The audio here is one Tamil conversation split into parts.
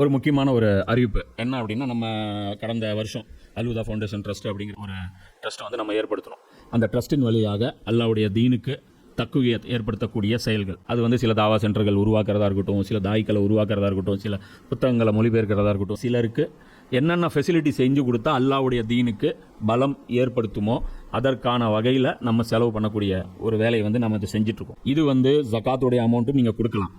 ஒரு முக்கியமான ஒரு அறிவிப்பு என்ன அப்படின்னா, நம்ம கடந்த வருஷம் அல்ஹுதா ஃபவுண்டேஷன் ட்ரஸ்ட் அப்படிங்கிற ஒரு ட்ரஸ்ட்டை வந்து நம்ம ஏற்படுத்தணும். அந்த ட்ரஸ்ட்டின் வழியாக அல்லாஹ்வுடைய தீனுக்கு தக்குவியத் ஏற்படுத்தக்கூடிய செயல்கள், அது வந்து சில தாவா சென்டர்கள் உருவாக்குறதா இருக்கட்டும், சில தாய்க்களை உருவாக்குறதா இருக்கட்டும், சில புத்தகங்களை மொழிபெயர்க்கிறதா இருக்கட்டும், சிலருக்கு என்னென்ன ஃபெசிலிட்டி செஞ்சு கொடுத்தா அல்லாஹ்வுடைய தீனுக்கு பலம் ஏற்படுத்துமோ அதற்கான வகையில் நம்ம செலவு பண்ணக்கூடிய ஒரு வேலையை வந்து நம்ம இதை செஞ்சிட்ருக்கோம். இது வந்து ஜகாத்துடைய அமௌண்ட்டும் நீங்கள் கொடுக்கலாம்.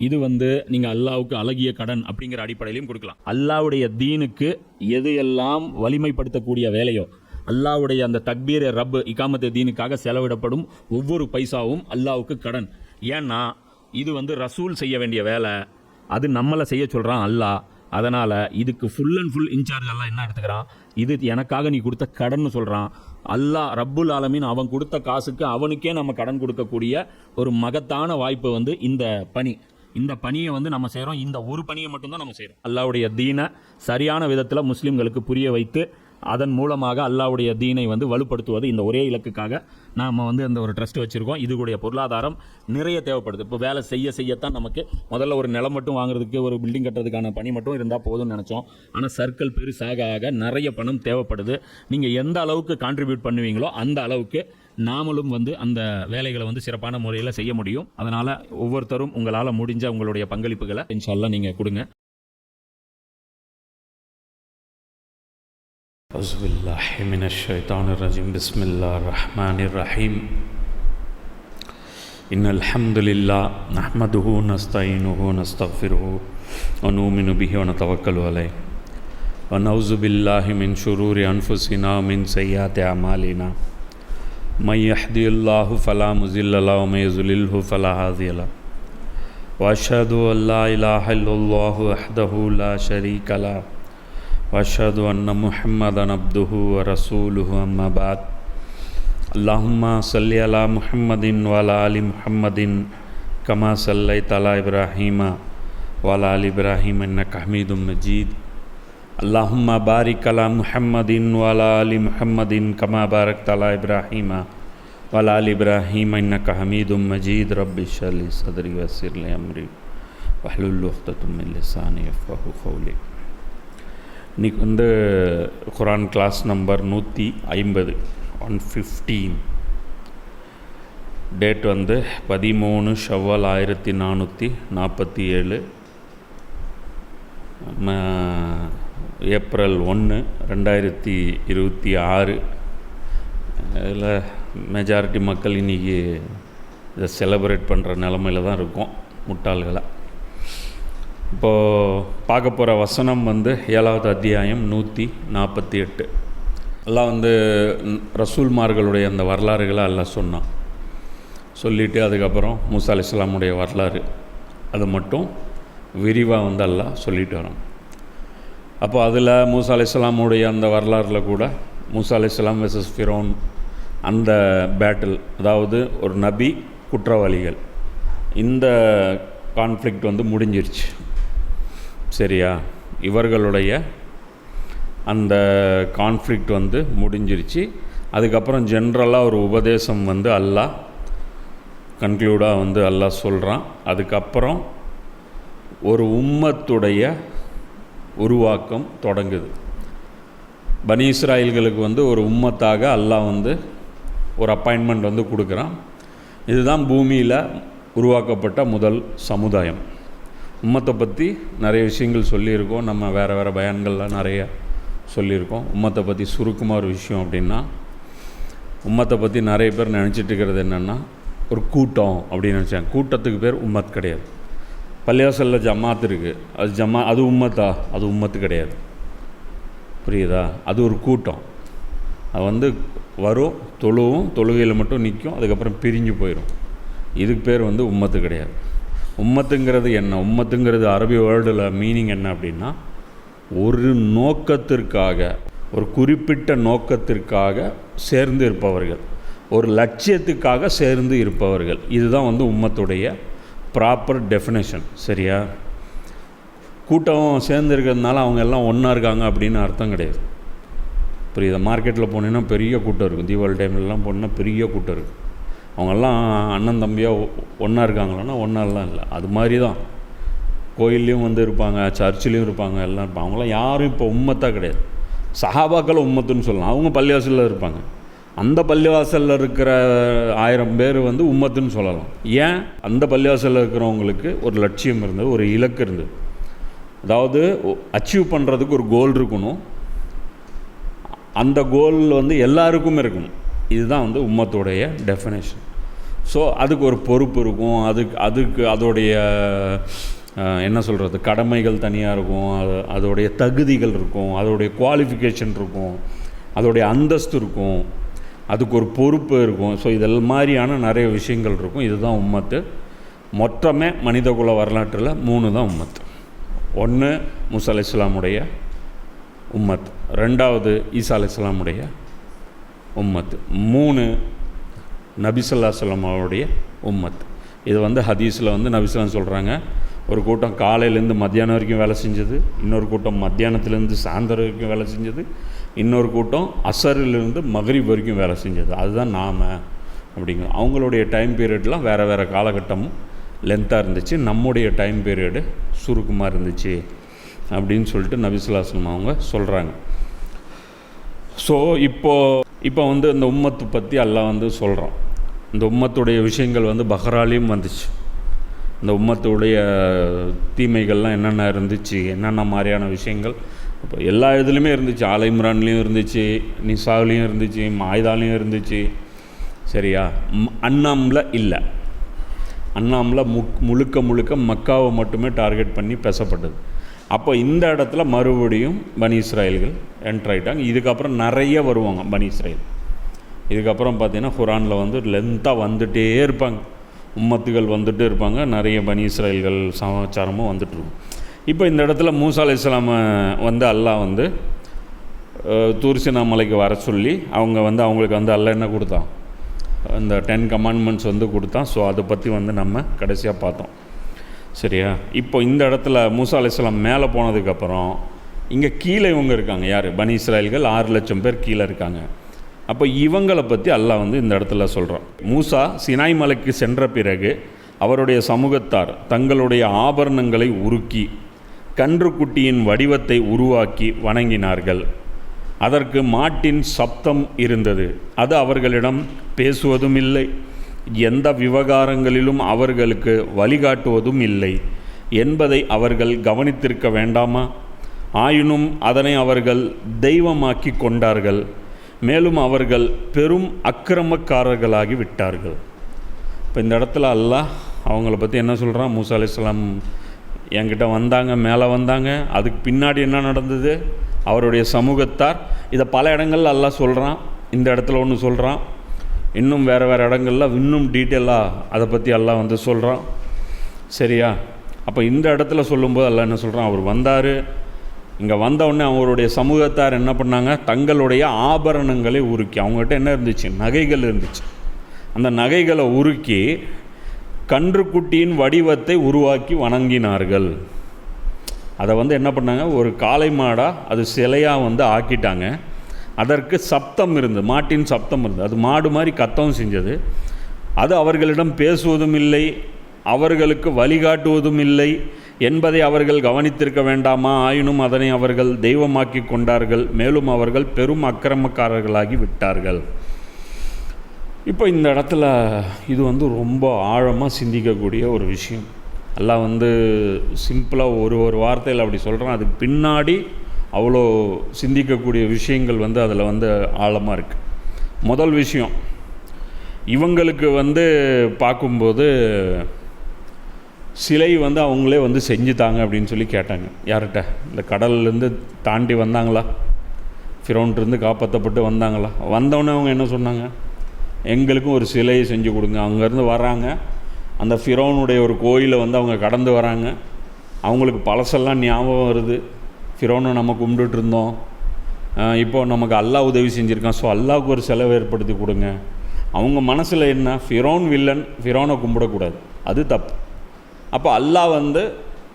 இது வந்து நீங்கள் அல்லாஹ்வுக்கு அழகிய கடன் அப்படிங்கிற அடிப்படையிலையும் கொடுக்கலாம். அல்லாஹ்வுடைய தீனுக்கு எது எல்லாம் வலிமைப்படுத்தக்கூடிய வேலையோ, அல்லாஹ்வுடைய அந்த தக்பீர் ரப் இகாமத்து தீனுக்காக செலவிடப்படும் ஒவ்வொரு பைசாவும் அல்லாஹ்வுக்கு கடன். ஏன்னா இது வந்து ரசூல் செய்ய வேண்டிய வேலை, அது நம்மளை செய்ய சொல்கிறான் அல்லாஹ். அதனால் இதுக்கு ஃபுல் அண்ட் ஃபுல் இன்சார்ஜ் எல்லாம் என்ன எடுத்துக்கிறான், இது எனக்காக நீ கொடுத்த கடன் சொல்கிறான். அல்லாஹ் ரப்புல் ஆலமீன் அவன் கொடுத்த காசுக்கு அவனுக்கே நம்ம கடன் கொடுக்கக்கூடிய ஒரு மகத்தான வாய்ப்பு வந்து இந்த பணி. இந்த பணியை வந்து நம்ம செய்கிறோம். இந்த ஒரு பணியை மட்டும்தான் நம்ம செய்கிறோம். அல்லாஹ்வுடைய தீனை சரியான விதத்தில் முஸ்லீம்களுக்கு புரிய வைத்து அதன் மூலமாக அல்லாஹ்வுடைய தீனை வந்து வலுப்படுத்துவது, இந்த ஒரே இலக்குக்காக நாம் வந்து அந்த ஒரு ட்ரஸ்ட் வச்சுருக்கோம். இதுடைய பொருளாதாரம் நிறைய தேவைப்படுது. இப்போ வேலை செய்யத்தான் நமக்கு முதல்ல ஒரு நிலம் மட்டும் வாங்குறதுக்கு, ஒரு பில்டிங் கட்டுறதுக்கான பணி மட்டும் இருந்தால் போதும்னு நினச்சோம். ஆனால் சர்க்கிள் பெருசாக ஆக நிறைய பணம் தேவைப்படுது. நீங்கள் எந்த அளவுக்கு கான்ட்ரிபியூட் பண்ணுவீங்களோ அந்த அளவுக்கு நாமளும் வந்து அந்த வேலைகளை வந்து சிறப்பான முறையில் செய்ய முடியும். அதனால் ஒவ்வொருத்தரும் உங்களால் முடிஞ்ச உங்களுடைய பங்களிப்புகளை இன்ஷா அல்லாஹ் நீங்கள் கொடுங்க. أعوذ بالله من الشيطان الرجيم بسم الله الرحمن الرحيم إن الحمد لله نحمده ونستعينه ونستغفره ونؤمن به ونتوكل عليه ونعوذ بالله من شرور أنفسنا ومن سيئات أعمالنا من يهده الله فلا مضل له ومن يضلل فلا هادي له وأشهد أن لا إله إلا الله وحده لا شريك له وأشهد أن محمدا عبده ورسوله أما بعد اللهم صل على محمد وعلى آل محمد كما صليت على إبراهيم وعلى آل إبراهيم إنك حميد مجيد اللهم بارك على محمد وعلى آل محمد كما باركت على إبراهيم وعلى آل إبراهيم إنك حميد مجيد رب اشرح لي صدري ويسر لي أمري واحلل عقدة من لساني يفقهوا قولي. இன்றைக்கி வந்து குரான் கிளாஸ் நம்பர் 150 115. டேட் வந்து 13 ஷவ்வால் 1447, ஏப்ரல் 1 2026. இதில் மெஜாரிட்டி மக்கள் இன்றைக்கி இதை செலிப்ரேட் பண்ணுற நிலமையில் தான் இருக்கும், முட்டாள்களை. இப்போது பார்க்க போகிற வசனம் வந்து 7வது அத்தியாயம் 148. எல்லாம் வந்து ரசூல்மார்களுடைய அந்த வரலாறுகளை எல்லாம் சொன்னான். சொல்லிவிட்டு அதுக்கப்புறம் மூசா அலைஹிஸ்ஸலாமுடைய வரலாறு அது மட்டும் விரிவாக வந்து எல்லாம் சொல்லிட்டு வரோம். அப்போ அதில் மூசா அலைஹிஸ்ஸலாமுடைய அந்த வரலாறில் கூட மூசா அலைஹிஸ்ஸலாம் வெர்சஸ் ஃபிரௌன் அந்த பேட்டில், அதாவது ஒரு நபி குற்றவாளிகள், இந்த கான்ஃப்ளிக்ட் வந்து முடிஞ்சிருச்சு. சரியா? இவர்களுடைய அந்த கான்ஃப்ளிக்ட் வந்து முடிஞ்சிருச்சு. அதுக்கப்புறம் ஜென்ரலாக ஒரு உபதேசம் வந்து அல்லாஹ் கன்க்ளூடாக வந்து அல்லாஹ் சொல்கிறான். அதுக்கப்புறம் ஒரு உம்மத்துடைய உருவாக்கம் தொடங்குது. பனி இஸ்ராயல்களுக்கு வந்து ஒரு உம்மத்தாக அல்லாஹ் வந்து ஒரு அப்பாயின்மெண்ட் வந்து கொடுக்குறான். இதுதான் பூமியில் உருவாக்கப்பட்ட முதல் சமுதாயம். உம்மத்தை பற்றி நிறைய விஷயங்கள் சொல்லியிருக்கோம், நம்ம வேறு வேறு பயான்கள்லாம் நிறைய சொல்லியிருக்கோம். உம்மத்தை பற்றி சுருக்கமாக ஒரு விஷயம் அப்படின்னா, உம்மத்தை பற்றி நிறைய பேர் நினச்சிட்டு இருக்கிறது என்னென்னா ஒரு கூட்டம் அப்படின்னு நினச்சாங்க. கூட்டத்துக்கு பேர் உம்மத் கிடையாது. பள்ளிவாசலில் ஜமாத் இருக்குது, அது உம்மத்தா? அது உம்மத்து கிடையாது. புரியுதா? அது ஒரு கூட்டம். அது வந்து வரும், தொழுகையில் மட்டும் நிற்கும், அதுக்கப்புறம் பிரிஞ்சு போயிடும். இதுக்கு பேர் வந்து உம்மத்து கிடையாது. உம்மத்துங்கிறது என்ன? உம்மத்துங்கிறது அரபி வேர்டில் மீனிங் என்ன அப்படின்னா, ஒரு நோக்கத்திற்காக, ஒரு குறிப்பிட்ட நோக்கத்திற்காக சேர்ந்து இருப்பவர்கள், ஒரு லட்சியத்துக்காக சேர்ந்து இருப்பவர்கள். இதுதான் வந்து உம்மத்துடைய ப்ராப்பர் டெஃபினேஷன். சரியா? கூட்டம் சேர்ந்து இருக்கிறதுனால அவங்க எல்லாம் ஒன்றா இருக்காங்க அப்படின்னு அர்த்தம் கிடையாது. புரியுதா? மார்க்கெட்டில் போனீங்கன்னா பெரிய கூட்டம் இருக்கும். தீபாவளி டைம்லலாம் போனால் பெரிய கூட்டம் இருக்கும். அவங்கெல்லாம் அண்ணன் தம்பியாக ஒன்றா இருக்காங்களான்னா ஒன்றாலாம் இல்லை. அது மாதிரி தான் கோயில்லையும் வந்து இருப்பாங்க, சர்ச்சிலையும் இருப்பாங்க, எல்லாம் இருப்பாங்க. அவங்களாம் யாரும் இப்போ உம்மத்தாக கிடையாது. சஹாபாக்கள் உம்மத்துன்னு சொல்லலாம். அவங்க பள்ளிவாசலில் இருப்பாங்க. அந்த பள்ளிவாசலில் இருக்கிற 1000 பேர் வந்து உம்மத்துன்னு சொல்லலாம். ஏன்? அந்த பள்ளிவாசலில் இருக்கிறவங்களுக்கு ஒரு லட்சியம் இருந்தது, ஒரு இலக்கு இருந்தது. அதாவது அச்சீவ் பண்ணுறதுக்கு ஒரு கோல் இருக்கணும். அந்த கோல் வந்து எல்லாருக்கும் இருக்கணும். இதுதான் வந்து உம்மத்துடைய டெஃபினேஷன். ஸோ அதுக்கு ஒரு பொறுப்பு இருக்கும். அதுக்கு அதோடைய என்ன சொல்கிறது, கடமைகள் தனியாக இருக்கும், அதோடைய தகுதிகள் இருக்கும், அதோடைய குவாலிஃபிகேஷன் இருக்கும், அதோடைய அந்தஸ்து இருக்கும், அதுக்கு ஒரு பொறுப்பு இருக்கும். ஸோ இதெல்லாம் மாதிரியான நிறைய விஷயங்கள் இருக்கும். இதுதான் உம்மத்து. மொத்தமே மனிதகுல வரலாற்றில் 3 தான் உம்மத்து. 1 மூசா அலைஹிஸ்ஸலாமுடைய உம்மத், 2வது ஈசா அலைஹிஸ்ஸலாமுடைய உம்மத், 3 நபி ஸல்லல்லாஹு அலைஹி வஸல்லம் அவருடைய உம்மத். இது வந்து ஹதீஸில் வந்து நபி ஸல்லல்லாஹு சொல்கிறாங்க, ஒரு கூட்டம் காலையிலேருந்து மத்தியானம் வரைக்கும் வேலை செஞ்சது, இன்னொரு கூட்டம் மத்தியானத்துலேருந்து சாயந்தரம் வரைக்கும் வேலை செஞ்சது, இன்னொரு கூட்டம் அசரிலிருந்து மக்ரிப் வரைக்கும் வேலை செஞ்சது. அதுதான் நாம் அப்படிங்கிறோம். அவங்களுடைய டைம் பீரியட்லாம் வேறு வேறு காலகட்டமும் லென்த்தாக இருந்துச்சு, நம்முடைய டைம் பீரியடு சுருக்கமாக இருந்துச்சு அப்படின்னு சொல்லிட்டு நபி ஸல்லல்லாஹு அலைஹி வஸல்லம் அவங்க சொல்கிறாங்க. ஸோ இப்போ வந்து இந்த உம்மத்து பற்றி அல்லாஹ் வந்து சொல்கிறோம். இந்த உம்மத்துடைய விஷயங்கள் வந்து பஹ்ராலையும் வந்துச்சு. இந்த உம்மத்துடைய தீமைகள்லாம் என்னென்ன இருந்துச்சு, என்னென்ன மாதிரியான விஷயங்கள் இப்போ எல்லா இதுலேயுமே இருந்துச்சு. ஆல இம்ரான்லேயும் இருந்துச்சு, நிசாவிலையும் இருந்துச்சு, மாய்தாலையும் இருந்துச்சு. சரியா? அன்னாமில் இல்லை. அன்னாமில் முழுக்க மக்காவை மட்டுமே டார்கெட் பண்ணி பேசப்பட்டது. அப்போ இந்த இடத்துல மறுபடியும் பனி இஸ்ராயல்கள் என்ட்ரு ஆகிட்டாங்க. இதுக்கப்புறம் நிறைய வருவாங்க பனி இஸ்ராயல். இதுக்கப்புறம் பார்த்திங்கன்னா குரானில் வந்து லென்த்தாக வந்துகிட்டே இருப்பாங்க, உம்மத்துகள் வந்துகிட்டே இருப்பாங்க, நிறைய பனி இஸ்ராயல்கள் சமாச்சாரமும் வந்துட்டுருக்கும். இப்போ இந்த இடத்துல மூசா அலைஹிஸ்ஸலாம் வந்து அல்லாஹ் வந்து தூர்சினா மலைக்கு வர சொல்லி அவங்களுக்கு வந்து அல்லாஹ் என்ன கொடுத்தான், இந்த 10 கமாண்ட்மெண்ட்ஸ் வந்து கொடுத்தான். ஸோ அதை பற்றி வந்து நம்ம கடைசியாக பார்த்தோம். சரியா? இப்போ இந்த இடத்துல மூசா அலைஹிஸ்ஸலாம் மேலே போனதுக்கப்புறம் இங்கே கீழே இவங்க இருக்காங்க. யார்? பனி இஸ்ராயல்கள் 6 லட்சம் பேர் கீழே இருக்காங்க. அப்போ இவங்களை பற்றி அல்லாஹ் வந்து இந்த இடத்துல சொல்கிறான். மூசா சினாய் மலைக்கு சென்ற பிறகு அவருடைய சமூகத்தார் தங்களுடைய ஆபரணங்களை உருக்கி கன்றுக்குட்டியின் வடிவத்தை உருவாக்கி வணங்கினார்கள். அதற்கு மாட்டின் சப்தம் இருந்தது. அது அவர்களிடம் பேசுவதும் இல்லை, எந்த விவகாரங்களிலும் அவர்களுக்கு வழிகாட்டுவதும் இல்லை என்பதை அவர்கள் கவனித்திருக்க வேண்டாமா? ஆயினும் அதனை அவர்கள் தெய்வமாக்கி கொண்டார்கள். மேலும் அவர்கள் பெரும் அக்கிரமக்காரர்களாகி விட்டார்கள். இப்போ இந்த இடத்துல அல்லாஹ் அவங்கள பற்றி என்ன சொல்கிறான்? மூசா அலைஹிஸ்ஸலாம் என்கிட்ட வந்தாங்க, மேலே வந்தாங்க. அதுக்கு பின்னாடி என்ன நடந்தது? அவருடைய சமூகத்தார். இதை பல இடங்களில் அல்லாஹ் சொல்கிறான். இந்த இடத்துல ஒன்று சொல்கிறான், இன்னும் வேறு இடங்களில் இன்னும் டீட்டெயிலாக அதை பற்றி அல்லாஹ் வந்து சொல்கிறான். சரியா? அப்போ இந்த இடத்துல சொல்லும்போது அல்லாஹ் என்ன சொல்கிறான்? அவர் வந்தார். இங்கே வந்தவுடனே அவருடைய சமூகத்தார் என்ன பண்ணாங்க? தங்களுடைய ஆபரணங்களை உருக்கி, அவங்ககிட்ட என்ன இருந்துச்சு? நகைகள் இருந்துச்சு. அந்த நகைகளை உருக்கி கன்றுக்குட்டியின் வடிவத்தை உருவாக்கி வணங்கினார்கள். அதை வந்து என்ன பண்ணாங்க? ஒரு காளை மாடாக அது சிலையாக வந்து ஆக்கிட்டாங்க. அதற்கு சப்தம் இருந்தது, மாட்டின் சப்தம் இருந்தது. அது மாடு மாதிரி கத்தவும் செஞ்சது. அது அவர்களிடம் பேசுவதும் இல்லை, அவர்களுக்கு வழிகாட்டுவதும் இல்லை என்பதை அவர்கள் கவனித்திருக்க வேண்டாமா? ஆயினும் அதனை அவர்கள் தெய்வமாக்கி கொண்டார்கள். மேலும் அவர்கள் பெரும் அக்கிரமக்காரர்களாகி விட்டார்கள். இப்போ இந்த இடத்துல இது வந்து ரொம்ப ஆழமாக சிந்திக்கக்கூடிய ஒரு விஷயம். அல்லாஹ் வந்து சிம்பிளாக ஒரு வார்த்தையில் அப்படி சொல்கிறான். அதுக்கு பின்னாடி அவ்வளோ சிந்திக்கக்கூடிய விஷயங்கள் வந்து அதில் வந்து ஆழமாக இருக்குது. முதல் விஷயம், இவங்களுக்கு வந்து பார்க்கும்போது சிலை வந்து அவங்களே வந்து செஞ்சுத்தாங்க அப்படின்னு சொல்லி கேட்டாங்க. யார்கிட்ட? இந்த கடல்லேருந்து தாண்டி வந்தாங்களா, ஃபிரௌன்கிட்டருந்து காப்பாற்றப்பட்டு வந்தாங்களா? வந்தவொடனே அவங்க என்ன சொன்னாங்க? எங்களுக்கும் ஒரு சிலையை செஞ்சு கொடுங்க. அங்கேருந்து வராங்க, அந்த ஃபிரௌனுடைய ஒரு கோயிலை வந்து அவங்க கடந்து வராங்க. அவங்களுக்கு பழசெல்லாம் ஞாபகம் வருது. ஃபிரௌனை நம்ம கும்பிட்டுட்டு இருந்தோம், இப்போது நமக்கு அல்லாஹ் உதவி செஞ்சுருக்கான், ஸோ அல்லாஹ்வுக்கு ஒரு செலவு ஏற்படுத்தி கொடுங்க. அவங்க மனசில் என்ன? ஃபிரௌன் வில்லன், ஃபிரௌனை கும்பிடக்கூடாது, அது தப்பு. அப்போ அல்லாஹ் வந்து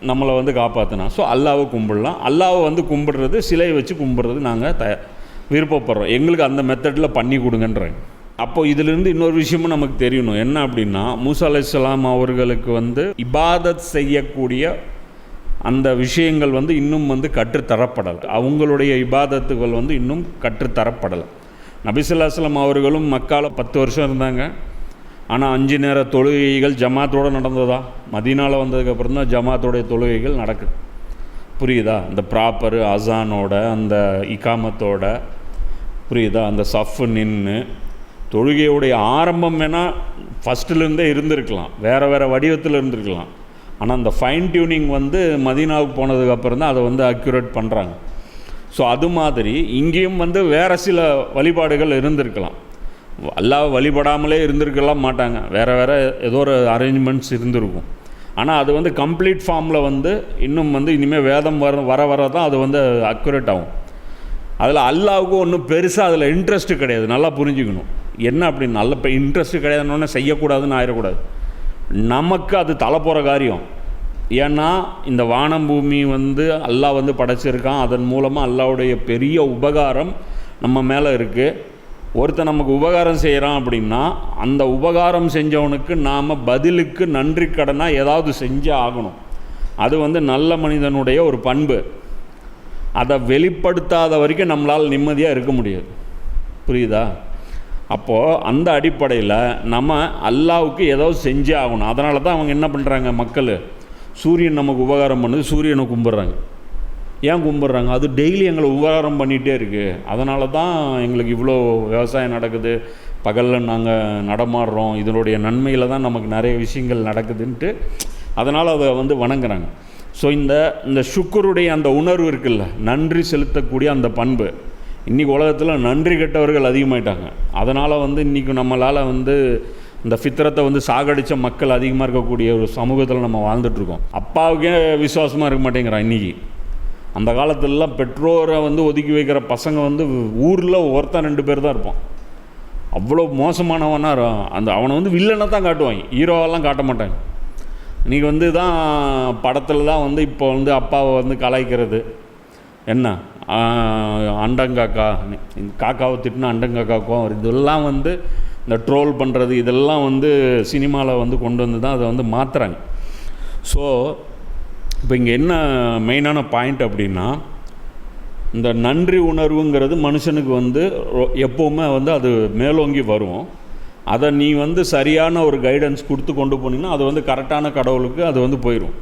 நம்மளை வந்து காப்பாற்றினா, ஸோ அல்லாஹ்வை கும்பிடலாம். அல்லாஹ்வை வந்து கும்பிடுறது, சிலையை வச்சு கும்பிடுறது நாங்கள் விருப்பப்படுறோம், எங்களுக்கு அந்த மெத்தடில் பண்ணி கொடுங்கன்றாங்க. அப்போது இதிலிருந்து இன்னொரு விஷயமும் நமக்கு தெரியணும். என்ன அப்படின்னா, மூசா அலைஹிஸ்ஸலாம் அவர்களுக்கு வந்து இபாதத் செய்யக்கூடிய அந்த விஷயங்கள் வந்து இன்னும் வந்து கற்றுத்தரப்படலை. அவங்களுடைய இபாதத்துகள் வந்து இன்னும் கற்றுத்தரப்படலை. நபி ஸல்லல்லாஹு அலைஹி வஸல்லம் அவர்களும் மக்கால 10 வருஷம் இருந்தாங்க. ஆனால் 5 நேர தொழுகைகள் ஜமாத்தோடு நடந்ததா? மதீனாவில் வந்ததுக்கப்புறம் தான் ஜமாத்தோடைய தொழுகைகள் நடக்குது. புரியுதா? அந்த ப்ராப்பரு அசானோட, அந்த இகாமத்தோட, புரியுதா? அந்த சஃப்பு நின்று தொழுகையுடைய ஆரம்பம் வேணால் ஃபஸ்ட்டுலேருந்தே இருந்திருக்கலாம், வேறு வேறு வடிவத்தில் இருந்திருக்கலாம். ஆனால் அந்த ஃபைன் டியூனிங் வந்து மதீனாவுக்கு போனதுக்கப்புறம் தான் அதை வந்து அக்யூரேட் பண்ணுறாங்க. ஸோ அது மாதிரி இங்கேயும் வந்து வேறு சில வழிபாடுகள் இருந்திருக்கலாம். அல்லாஹ் வழிபடாமலே இருந்திருக்கலாம் மாட்டாங்க, வேறு வேறு ஏதோ ஒரு அரேஞ்ச்மெண்ட்ஸ் இருந்திருக்கும். ஆனால் அது வந்து கம்ப்ளீட் ஃபார்மில் வந்து இன்னும் வந்து இனிமேல் வேதம் வர தான் அது வந்து அக்யூரேட் ஆகும். அதில் அல்லாவுக்கும் ஒன்றும் பெருசாக அதில் இன்ட்ரெஸ்ட்டு கிடையாது. நல்லா புரிஞ்சுக்கணும். என்ன அப்படின்னு நல்ல இப்போ இன்ட்ரெஸ்ட்டு கிடையாதுன்னு செய்யக்கூடாதுன்னு ஆயிடக்கூடாது. நமக்கு அது தலை போகிற காரியம். ஏன்னா இந்த வானம் பூமி வந்து அல்லாஹ் வந்து படைச்சிருக்கான். அதன் மூலமாக அல்லாஹ்வுடைய பெரிய உபகாரம் நம்ம மேலே இருக்குது. ஒருத்தன் நமக்கு உபகாரம் செய்கிறான் அப்படின்னா அந்த உபகாரம் செஞ்சவனுக்கு நாம் பதிலுக்கு நன்றி கடனாக ஏதாவது செஞ்சே ஆகணும். அது வந்து நல்ல மனிதனுடைய ஒரு பண்பு. அதை வெளிப்படுத்தாத வரைக்கும் நம்மளால் நிம்மதியாக இருக்க முடியாது. புரியுதா? அப்போது அந்த அடிப்படையில் நம்ம அல்லாவுக்கு ஏதாவது செஞ்சே ஆகணும். அதனால தான் அவங்க என்ன பண்ணுறாங்க, மக்கள் சூரியன் நமக்கு உபகாரம் பண்ணுது, சூரியனை கும்பிட்றாங்க. ஏன் கும்பிட்றாங்க? அது டெய்லி எங்களை உபகாரம் பண்ணிகிட்டே இருக்குது. அதனால தான் எங்களுக்கு இவ்வளோ விவசாயம் நடக்குது, பகலில் நாங்கள் நடமாடுறோம், இதனுடைய நன்மையில் தான் நமக்கு நிறைய விஷயங்கள் நடக்குதுன்ட்டு அதனால் அதை வந்து வணங்குறாங்க. ஸோ இந்த சுக்குருடைய அந்த உணர்வு இருக்குல்ல, நன்றி செலுத்தக்கூடிய அந்த பண்பு, இன்றைக்கி உலகத்தில் நன்றி கெட்டவர்கள் அதிகமாயிட்டாங்க. அதனால் வந்து இன்றைக்கி நம்மளால் வந்து இந்த ஃபித்ரத்தை வந்து சாகடித்த மக்கள் அதிகமாக இருக்கக்கூடிய ஒரு சமூகத்தில் நம்ம வாழ்ந்துட்டுருக்கோம். அப்பாவுக்கே விசுவாசமாக இருக்க மாட்டேங்கிறான் இன்றைக்கி. அந்த காலத்திலலாம் பெற்றோரை வந்து ஒதுக்கி வைக்கிற பசங்க வந்து ஊரில் ஒருத்தன் 2 பேர் தான் இருப்பான். அவ்வளோ மோசமானவனாக அந்த அவனை வந்து வில்லனை தான் காட்டுவாங்க, ஹீரோவெல்லாம் காட்ட மாட்டாங்க. இன்றைக்கி வந்து தான் படத்தில் தான் வந்து இப்போ வந்து அப்பாவை வந்து கலாய்க்கிறது, என்ன அண்டங்காக்கா, காக்காவை திட்டினா அண்டங்காக்காக்கும், இதெல்லாம் வந்து இந்த ட்ரோல் பண்ணுறது, இதெல்லாம் வந்து சினிமாவில் வந்து கொண்டு வந்து தான் அதை வந்து மாற்றுறாங்க. ஸோ இப்போ இங்கே என்ன மெயினான பாயிண்ட் அப்படின்னா, இந்த நன்றி உணர்வுங்கிறது மனுஷனுக்கு வந்து எப்போவுமே வந்து அது மேலோங்கி வரும். அதை நீ வந்து சரியான ஒரு கைடன்ஸ் கொடுத்து கொண்டு போனீங்கன்னா அது வந்து கரெக்டான கடவுளுக்கு அது வந்து போயிடும்.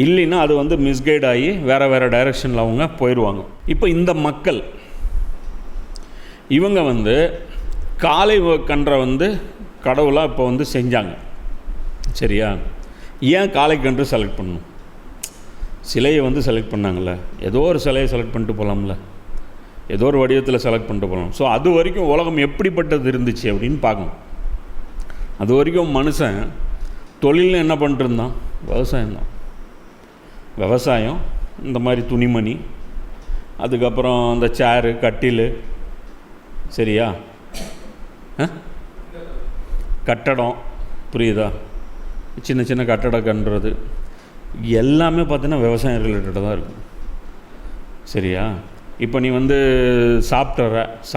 இல்லைன்னா அது வந்து மிஸ்கைட் ஆகி வேறு டைரெக்ஷனில் அவங்க போயிடுவாங்க. இப்போ இந்த மக்கள் இவங்க வந்து காளை கன்றை வந்து கடவுளாக இப்போ வந்து செஞ்சாங்க. சரியா? ஏன் காளை கன்று செலக்ட் பண்ணணும்? சிலையை வந்து செலக்ட் பண்ணாங்கள்ல, ஏதோ ஒரு சிலையை செலக்ட் பண்ணிட்டு போகலாம்ல, ஏதோ ஒரு வடிவத்தில் செலக்ட் பண்ணிட்டு போகலாம். ஸோ அது வரைக்கும் உலகம் எப்படிப்பட்டது இருந்துச்சு அப்படின்னு பார்க்கணும். அது வரைக்கும் மனுஷன் தொழில்னு என்ன பண்ணிட்டுருந்தான்? விவசாயம்தான். விவசாயம், இந்த மாதிரி துணிமணி, அதுக்கப்புறம் இந்த சேரு கட்டில், சரியா, கட்டடம், புரியுதா, சின்ன சின்ன கட்டடம் கண்டுறது எல்லாமே பார்த்தீங்கன்னா விவசாயம் ரிலேட்டடாக தான் இருக்கும். சரியா? இப்போ நீ வந்து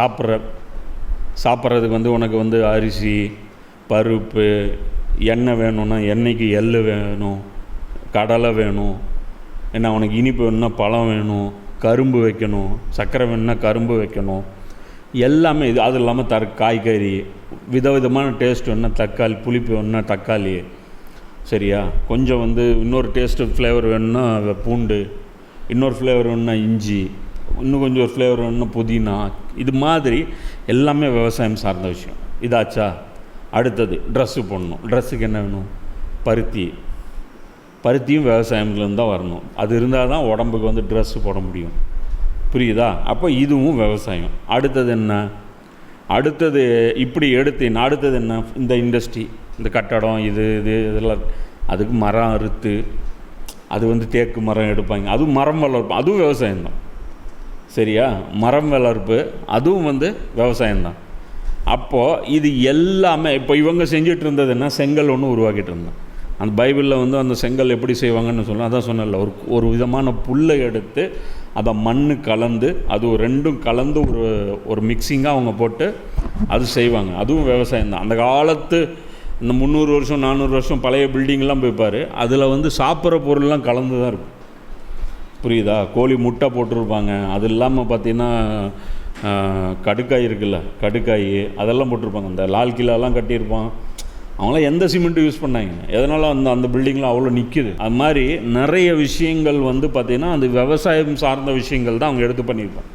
சாப்பிட்றதுக்கு வந்து உனக்கு வந்து அரிசி, பருப்பு, எண்ணெய் வேணும்னா எண்ணெய்க்கு எள் வேணும், கடலை வேணும், என்ன உனக்கு இனிப்பு வேணும்னா பழம் வேணும், கரும்பு வைக்கணும், சர்க்கரை வேணும்னா கரும்பு வைக்கணும், எல்லாமே இது. அது இல்லாமல் காய்கறி, விதவிதமான டேஸ்ட் வேணும்னா தக்காளி, புளிப்பு வேணும்னா தக்காளி, சரியா, கொஞ்சம் வந்து இன்னொரு டேஸ்ட்டு ஃப்ளேவர் வேணும்னா பூண்டு, இன்னொரு ஃப்ளேவர் வேணும்னா இஞ்சி, இன்னும் கொஞ்சம் ஒரு ஃப்ளேவர் வேணும்னா புதினா, இது மாதிரி எல்லாமே விவசாயம் சார்ந்த விஷயம். இதாச்சா? அடுத்தது ட்ரெஸ்ஸு போடணும். ட்ரெஸ்ஸுக்கு என்ன வேணும்? பருத்தியும் விவசாயத்துலேருந்து தான் வரணும். அது இருந்தால் தான் உடம்புக்கு வந்து ட்ரெஸ்ஸு போட முடியும். புரியுதா? அப்போ இதுவும் விவசாயம். அடுத்தது என்ன? அடுத்தது இப்படி அடுத்தது என்ன? இந்த இண்டஸ்ட்ரி, இந்த கட்டடம், இதெல்லாம் அதுக்கு மரம் அறுத்து அது வந்து தேக்கு மரம் எடுப்பாங்க, அதுவும் மரம் வளர்ப்பு, அதுவும் விவசாயம்தான். சரியா? மரம் வளர்ப்பு அதுவும் வந்து விவசாயம்தான். அப்போது இது எல்லாமே இப்போ இவங்க செஞ்சிட்டு இருந்தது என்ன? செங்கல் ஒன்று உருவாக்கிட்டு இருந்தோம். அந்த பைபிளில் வந்து அந்த செங்கல் எப்படி செய்வாங்கன்னு சொல்லலாம். அதான் சொன்னல, ஒரு விதமான புல்லை எடுத்து அதை மண் கலந்து, அது ரெண்டும் கலந்து ஒரு மிக்சிங்காக அவங்க போட்டு அது செய்வாங்க. அதுவும் விவசாயம்தான். அந்த காலத்து இந்த 300 வருஷம் 400 வருஷம் பழைய பில்டிங்லாம் போய்ப்பார், அதில் வந்து சாப்பிட்ற பொருள்லாம் கலந்து தான் இருக்கும். புரியுதா? கோழி முட்டை போட்டிருப்பாங்க. அது இல்லாமல் பார்த்தீங்கன்னா கடுக்காய் இருக்குல்ல, கடுக்காய் அதெல்லாம் போட்டிருப்பாங்க. அந்த லால் கிலாலாம் கட்டியிருப்பான். அவங்களாம் எந்த சிமெண்ட்டு யூஸ் பண்ணாங்க? எதனால அந்த பில்டிங்லாம் அவ்வளோ நிற்கிது? அது மாதிரி நிறைய விஷயங்கள் வந்து பார்த்திங்கன்னா அந்த விவசாயம் சார்ந்த விஷயங்கள் தான் அவங்க எடுத்து பண்ணியிருப்பாங்க.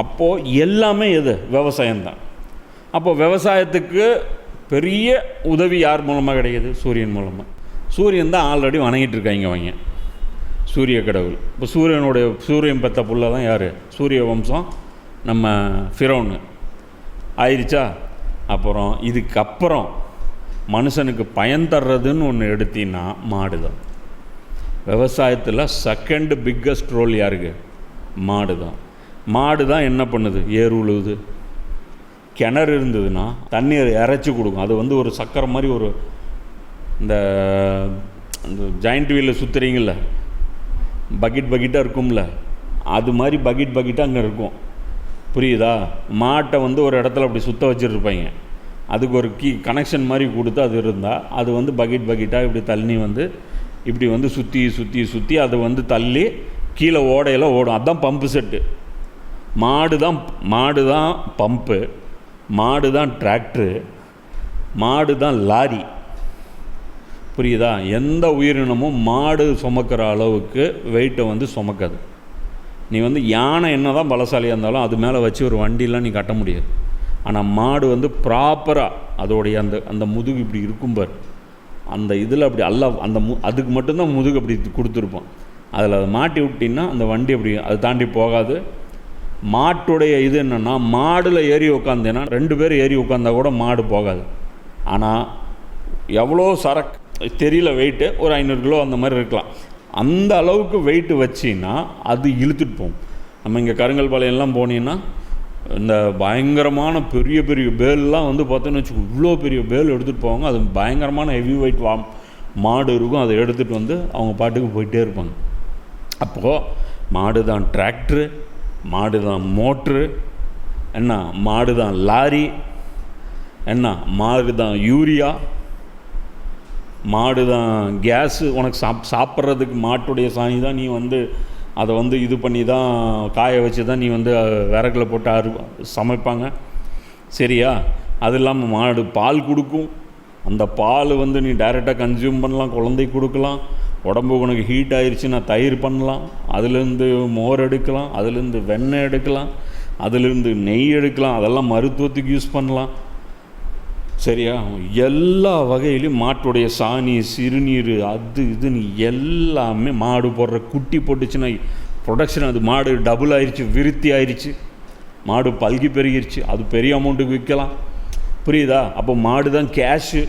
அப்போது எல்லாமே எது? விவசாயம்தான். அப்போ விவசாயத்துக்கு பெரிய உதவி யார் மூலமாக கிடைக்கிது? சூரியன் மூலமாக. சூரியன் தான் ஆல்ரெடி வணங்கிட்டு இருக்காங்க அவங்க, சூரிய கடவுள். இப்போ சூரியன் பெற்ற புள்ள தான் யார்? சூரிய வம்சம் நம்ம ஃபிரௌன் ஆயிடுச்சா? அப்புறம் இதுக்கப்புறம் மனுஷனுக்கு பயன் தர்றதுன்னு ஒன்று எடுத்தீங்கன்னா மாடு தான். விவசாயத்தில் செகண்ட் பிக்கஸ்ட் ரோல் யாருக்கு? மாடு தான். மாடு தான் என்ன பண்ணுது? ஏர் உழுவுது. கிணறு இருந்ததுன்னா தண்ணீர் இறைச்சி கொடுக்கும். அது வந்து ஒரு சக்கரை மாதிரி, ஒரு இந்த ஜாயிண்ட் வீலில் சுற்றுறீங்கள, பக்கெட்டாக இருக்கும்ல, அது மாதிரி பக்கெட்டாக அங்கே இருக்கும். புரியுதா? மாட்டை வந்து ஒரு இடத்துல அப்படி சுற்ற வச்சுருப்பாங்க. அதுக்கு ஒரு கனெக்ஷன் மாதிரி கொடுத்து அது இருந்தால் அது வந்து பக்கெட்டாக இப்படி தண்ணி வந்து இப்படி வந்து சுற்றி அது வந்து தள்ளி கீழே ஓடையில் ஓடும். அதுதான் பம்பு செட்டு. மாடு தான் பம்பு, மாடு தான் டிராக்டரு, மாடு தான் லாரி. புரியுதா? எந்த உயிரினமும் மாடு சுமக்கிற அளவுக்கு வெயிட்டை வந்து சுமக்காது. நீ வந்து யானை என்ன தான் பலசாலியாக இருந்தாலும் அது மேலே வச்சு ஒரு வண்டிலாம் நீ கட்ட முடியாது. ஆனால் மாடு வந்து ப்ராப்பராக அதோடைய அந்த முதுகு இப்படி இருக்கும் பார், அந்த இதில் அப்படி அதுக்கு மட்டும்தான் முதுகு அப்படி கொடுத்துருப்போம். அதில் அதை மாட்டி விட்டின்னா அந்த வண்டி அப்படி அது தாண்டி போகாது. மாட்டுடைய இது என்னென்னா, மாடில் ஏறி உட்காந்தேன்னா 2 பேர் ஏறி உட்காந்தா கூட மாடு போகாது. ஆனால் எவ்வளோ சரக்கு தெரியல, வெயிட்டு ஒரு 500 கிலோ அந்த மாதிரி இருக்கலாம். அந்த அளவுக்கு வெயிட்டு வச்சின்னா அது இழுத்துட்டு போகும். நம்ம இங்கே கருங்கல்பாளையம்லாம் போனீங்கன்னா இந்த பயங்கரமான பெரிய பேல்லாம் வந்து பார்த்தோன்னு வச்சுக்கோ, இவ்வளோ பெரிய பேல் எடுத்துகிட்டு போவாங்க. அது பயங்கரமான ஹெவி வெயிட் மாடு இருக்கும். அதை எடுத்துகிட்டு வந்து அவங்க பாட்டுக்கு போயிட்டே இருப்பாங்க. அப்போது மாடு தான் டிராக்டரு, மாடு தான் மோட்ரு, என்ன மாடு தான் லாரி, என்ன மாடு தான் யூரியா, மாடு தான் கேஸு. உனக்கு சாப்பிட்றதுக்கு மாட்டுடைய சாணி தான். நீ வந்து அதை வந்து இது பண்ணி தான் காய வச்சு தான் நீ வந்து விறகுல போட்டு சமைப்பாங்க. சரியா? அது இல்லாமல் மாடு பால் கொடுக்கும். அந்த பால் வந்து நீ டைரெக்டாக கன்சியூம் பண்ணலாம், குழந்தைக்கு கொடுக்கலாம். உடம்பு உனக்கு ஹீட் ஆயிடுச்சுன்னா தயிர் பண்ணலாம், அதுலேருந்து மோர் எடுக்கலாம், அதுலேருந்து வெண்ணெய் எடுக்கலாம், அதுலேருந்து நெய் எடுக்கலாம். அதெல்லாம் மருத்துவத்துக்கு யூஸ் பண்ணலாம். சரியா? எல்லா வகையிலையும் மாட்டுடைய சாணி, சிறுநீர், அது இதுன்னு எல்லாமே. மாடு போடுற குட்டி போட்டுச்சுன்னா ப்ரொடக்ஷன், அது மாடு டபுள் ஆயிடுச்சு, விருத்தி ஆயிடுச்சு, மாடு பல்கி பெருகிருச்சு, அது பெரிய அமௌண்ட்டுக்கு விற்கலாம். புரியுதா? அப்போ மாடு தான் கேஷு.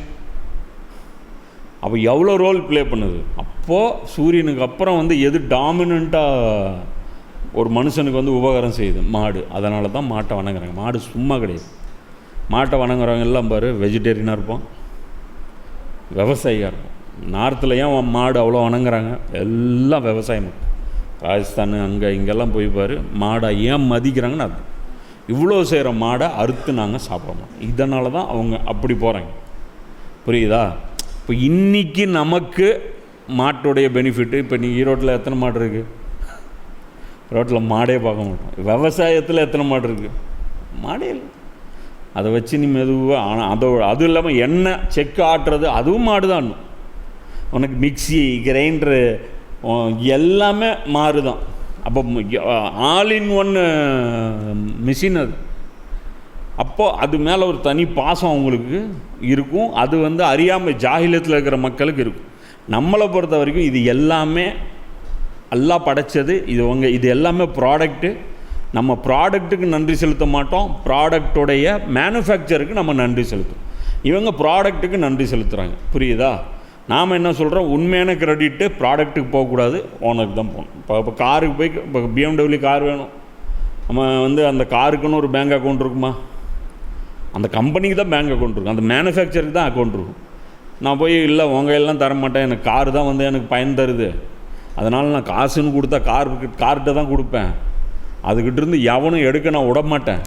அப்போ எவ்வளோ ரோல் ப்ளே பண்ணுது? அப்போது சூரியனுக்கு அப்புறம் வந்து எது டாமினண்ட்டாக ஒரு மனுஷனுக்கு வந்து உபகாரம் செய்யுது? மாடு. அதனால தான் மாட்டை வணங்குறாங்க. மாடு சும்மா கிடையாது. மாட்டை வணங்குறவங்க எல்லாம் பாரு வெஜிடேரியனாக இருப்போம், விவசாயியாக இருக்கும். நார்த்தில் ஏன் மாடு அவ்வளோ வணங்குறாங்க? எல்லாம் விவசாயம். ராஜஸ்தான் அங்கே இங்கெல்லாம் போய் பாரு, மாடை ஏன் மதிக்கிறாங்கன்னு அது. இவ்வளோ செய்கிற மாடை அறுத்து நாங்கள் சாப்பிட மாட்டோம். இதனால தான் அவங்க அப்படி போகிறாங்க. புரியுதா? இப்போ இன்றைக்கி நமக்கு மாட்டுடைய பெனிஃபிட்டு, இப்போ நீ ஈரோட்டில் எத்தனை மாடு இருக்குது? ரோட்டில் மாடே பார்க்க மாட்டோம். விவசாயத்தில் எத்தனை மாடு இருக்குது? மாடே இல்லை. அதை வச்சு நீ மெதுவாக, ஆனால் அதுவும் இல்லாமல் எண்ணெய் செக்கு ஆட்டுறது அதுவும் மாடு தான். உனக்கு மிக்சி, கிரைண்டரு எல்லாமே மாறு தான். அப்போ ஆல் இன் ஒன் மிஷின் அது. அப்போது அது மேலே ஒரு தனி பாசம் அவங்களுக்கு இருக்கும். அது வந்து அறியாமல் ஜாகிலியத்தில் இருக்கிற மக்களுக்கு இருக்கும். நம்மளை பொறுத்த வரைக்கும் இது எல்லாமே அல்லாஹ் படைச்சது. இது எல்லாமே ப்ராடக்ட்டு. நம்ம ப்ராடக்ட்டுக்கு நன்றி செலுத்த மாட்டோம், ப்ராடக்டுடைய மேனுஃபேக்சருக்கு நம்ம நன்றி செலுத்தும். இவங்க ப்ராடக்ட்டுக்கு நன்றி செலுத்துகிறாங்க. புரியுதா? நாம் என்ன சொல்கிறோம்? உண்மையான கிரெடிட்டு ப்ராடக்ட்டுக்கு போகக்கூடாது, ஓனருக்கு தான் போகணும். இப்போ காருக்கு போய் இப்போ BMW கார் வேணும், நம்ம வந்து அந்த காருக்குன்னு ஒரு பேங்க் அக்கௌண்ட் இருக்குமா? அந்த கம்பெனிக்கு தான் பேங்க் அக்கௌண்ட் இருக்கும், அந்த மேனுஃபேக்சருக்கு தான் அக்கௌண்ட் இருக்கும். நான் போய் இல்லை உங்கள் எல்லாம் தர மாட்டேன், எனக்கு காரு தான் வந்து எனக்கு பயன் தருது, அதனால் நான் காசுன்னு கொடுத்தா கார்கிட்ட தான் கொடுப்பேன், அதுக்கிட்டேருந்து எவனும் எடுக்க நான் விட மாட்டேன்.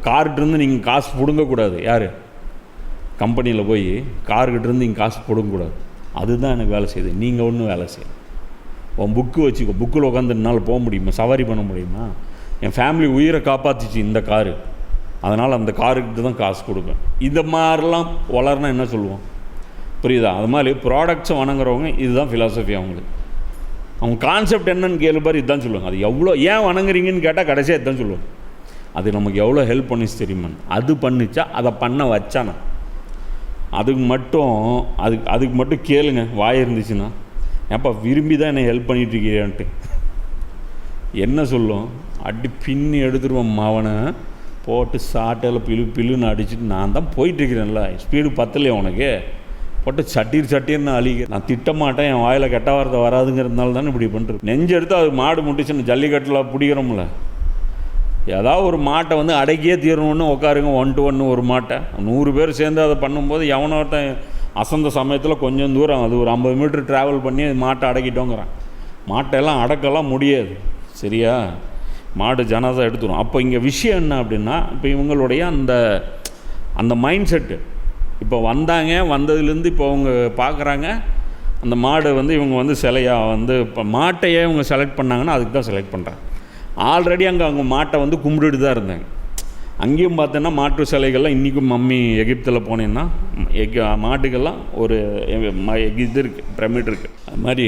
கார்கிட்டேருந்து நீங்கள் காசு பிடுங்கக்கூடாது. யார்? கம்பெனியில் போய் கார்கிட்டேருந்து நீங்கள் காசு பிடுங்கக்கூடாது. அதுதான் எனக்கு வேலை செய்யுது. நீங்கள் ஒன்றும் வேலை செய்யணும். உன் புக்கு வச்சுக்கோ, புக்கில் உட்காந்து என்னால் போக முடியுமா, சவாரி பண்ண முடியுமா? என் ஃபேமிலி உயிரை காப்பாற்றிச்சு இந்த காரு, அதனால் அந்த காருக்கு தான் காசு கொடுப்பேன். இந்த மாதிரிலாம் வளர்னா என்ன சொல்லுவோம்? புரியுதா? அது மாதிரி ப்ராடக்ட்ஸை வணங்குறவங்க இதுதான் ஃபிலாசபி அவங்களுக்கு. அவங்க கான்செப்ட் என்னன்னு கேளுப்பார், இதுதான் சொல்லுவாங்க. அது எவ்வளோ ஏன் வணங்குறீங்கன்னு கேட்டால் கடைசியாக இதுதான் சொல்லுவாங்க. அது நமக்கு எவ்வளோ ஹெல்ப் பண்ணிச்சு தெரியுமா? அது பண்ணிச்சா, அதை பண்ண வச்சானா, அதுக்கு மட்டும் கேளுங்க. வாய் இருந்துச்சுன்னா, ஏப்பா விரும்பி தான் என்னை ஹெல்ப் பண்ணிகிட்ருக்கிறியான்ட்டு என்ன சொல்லும்? அடி பின்னி எடுத்துருவோம் மாவனை போட்டு சாட்டையில் பில்லுன்னு அடிச்சுட்டு, நான் தான் போயிட்டுருக்கிறேன்ல, ஸ்பீடு பத்தலையே உனக்கு, போட்டு சட்டீர்னு அழிக்க. நான் திட்டமாட்டேன், என் வாயில் கெட்ட வார்த்தை வராதுங்கிறதுனால தானே இப்படி பண்ணுறது. நெஞ்செடுத்து அது மாடு முட்டிச்சுன்னு ஜல்லிக்கட்டில் பிடிக்கிறோம்ல, ஏதாவது ஒரு மாட்டை வந்து அடக்கியே தீரணுன்னு உட்காருங்க. 1 to 1 ஒரு மாட்டை 100 பேர் சேர்ந்து அதை பண்ணும்போது எவனோ ஒருத்தன் அசந்த சமயத்தில் கொஞ்சம் தூரம், அது ஒரு 50 மீட்டர் ட்ராவல் பண்ணி மாட்டை அடக்கிட்டோங்கிறான். மாட்டையெல்லாம் அடக்கலாம் முடியாது, சரியா? மாடு ஜனாதா எடுத்துரும். அப்போ இங்கே விஷயம் என்ன அப்படின்னா, இப்போ இவங்களுடைய அந்த மைண்ட் செட்டு, இப்போ வந்ததுலேருந்து இப்போ அவங்க பார்க்குறாங்க அந்த மாடு வந்து இவங்க வந்து சிலையாக வந்து இப்போ மாட்டையே இவங்க செலக்ட் பண்ணாங்கன்னா அதுக்கு தான் செலக்ட் பண்ணுறாங்க. ஆல்ரெடி அவங்க மாட்டை வந்து கும்பிட்டுட்டு தான் இருந்தாங்க. அங்கேயும் பார்த்தோன்னா மாட்டு சிலைகள்லாம் இன்றைக்கும் மம்மி எகிப்தில் போனேன்னா மாட்டுக்கெல்லாம் ஒரு இது இருக்குது, பிரமிட் இருக்குது. அது மாதிரி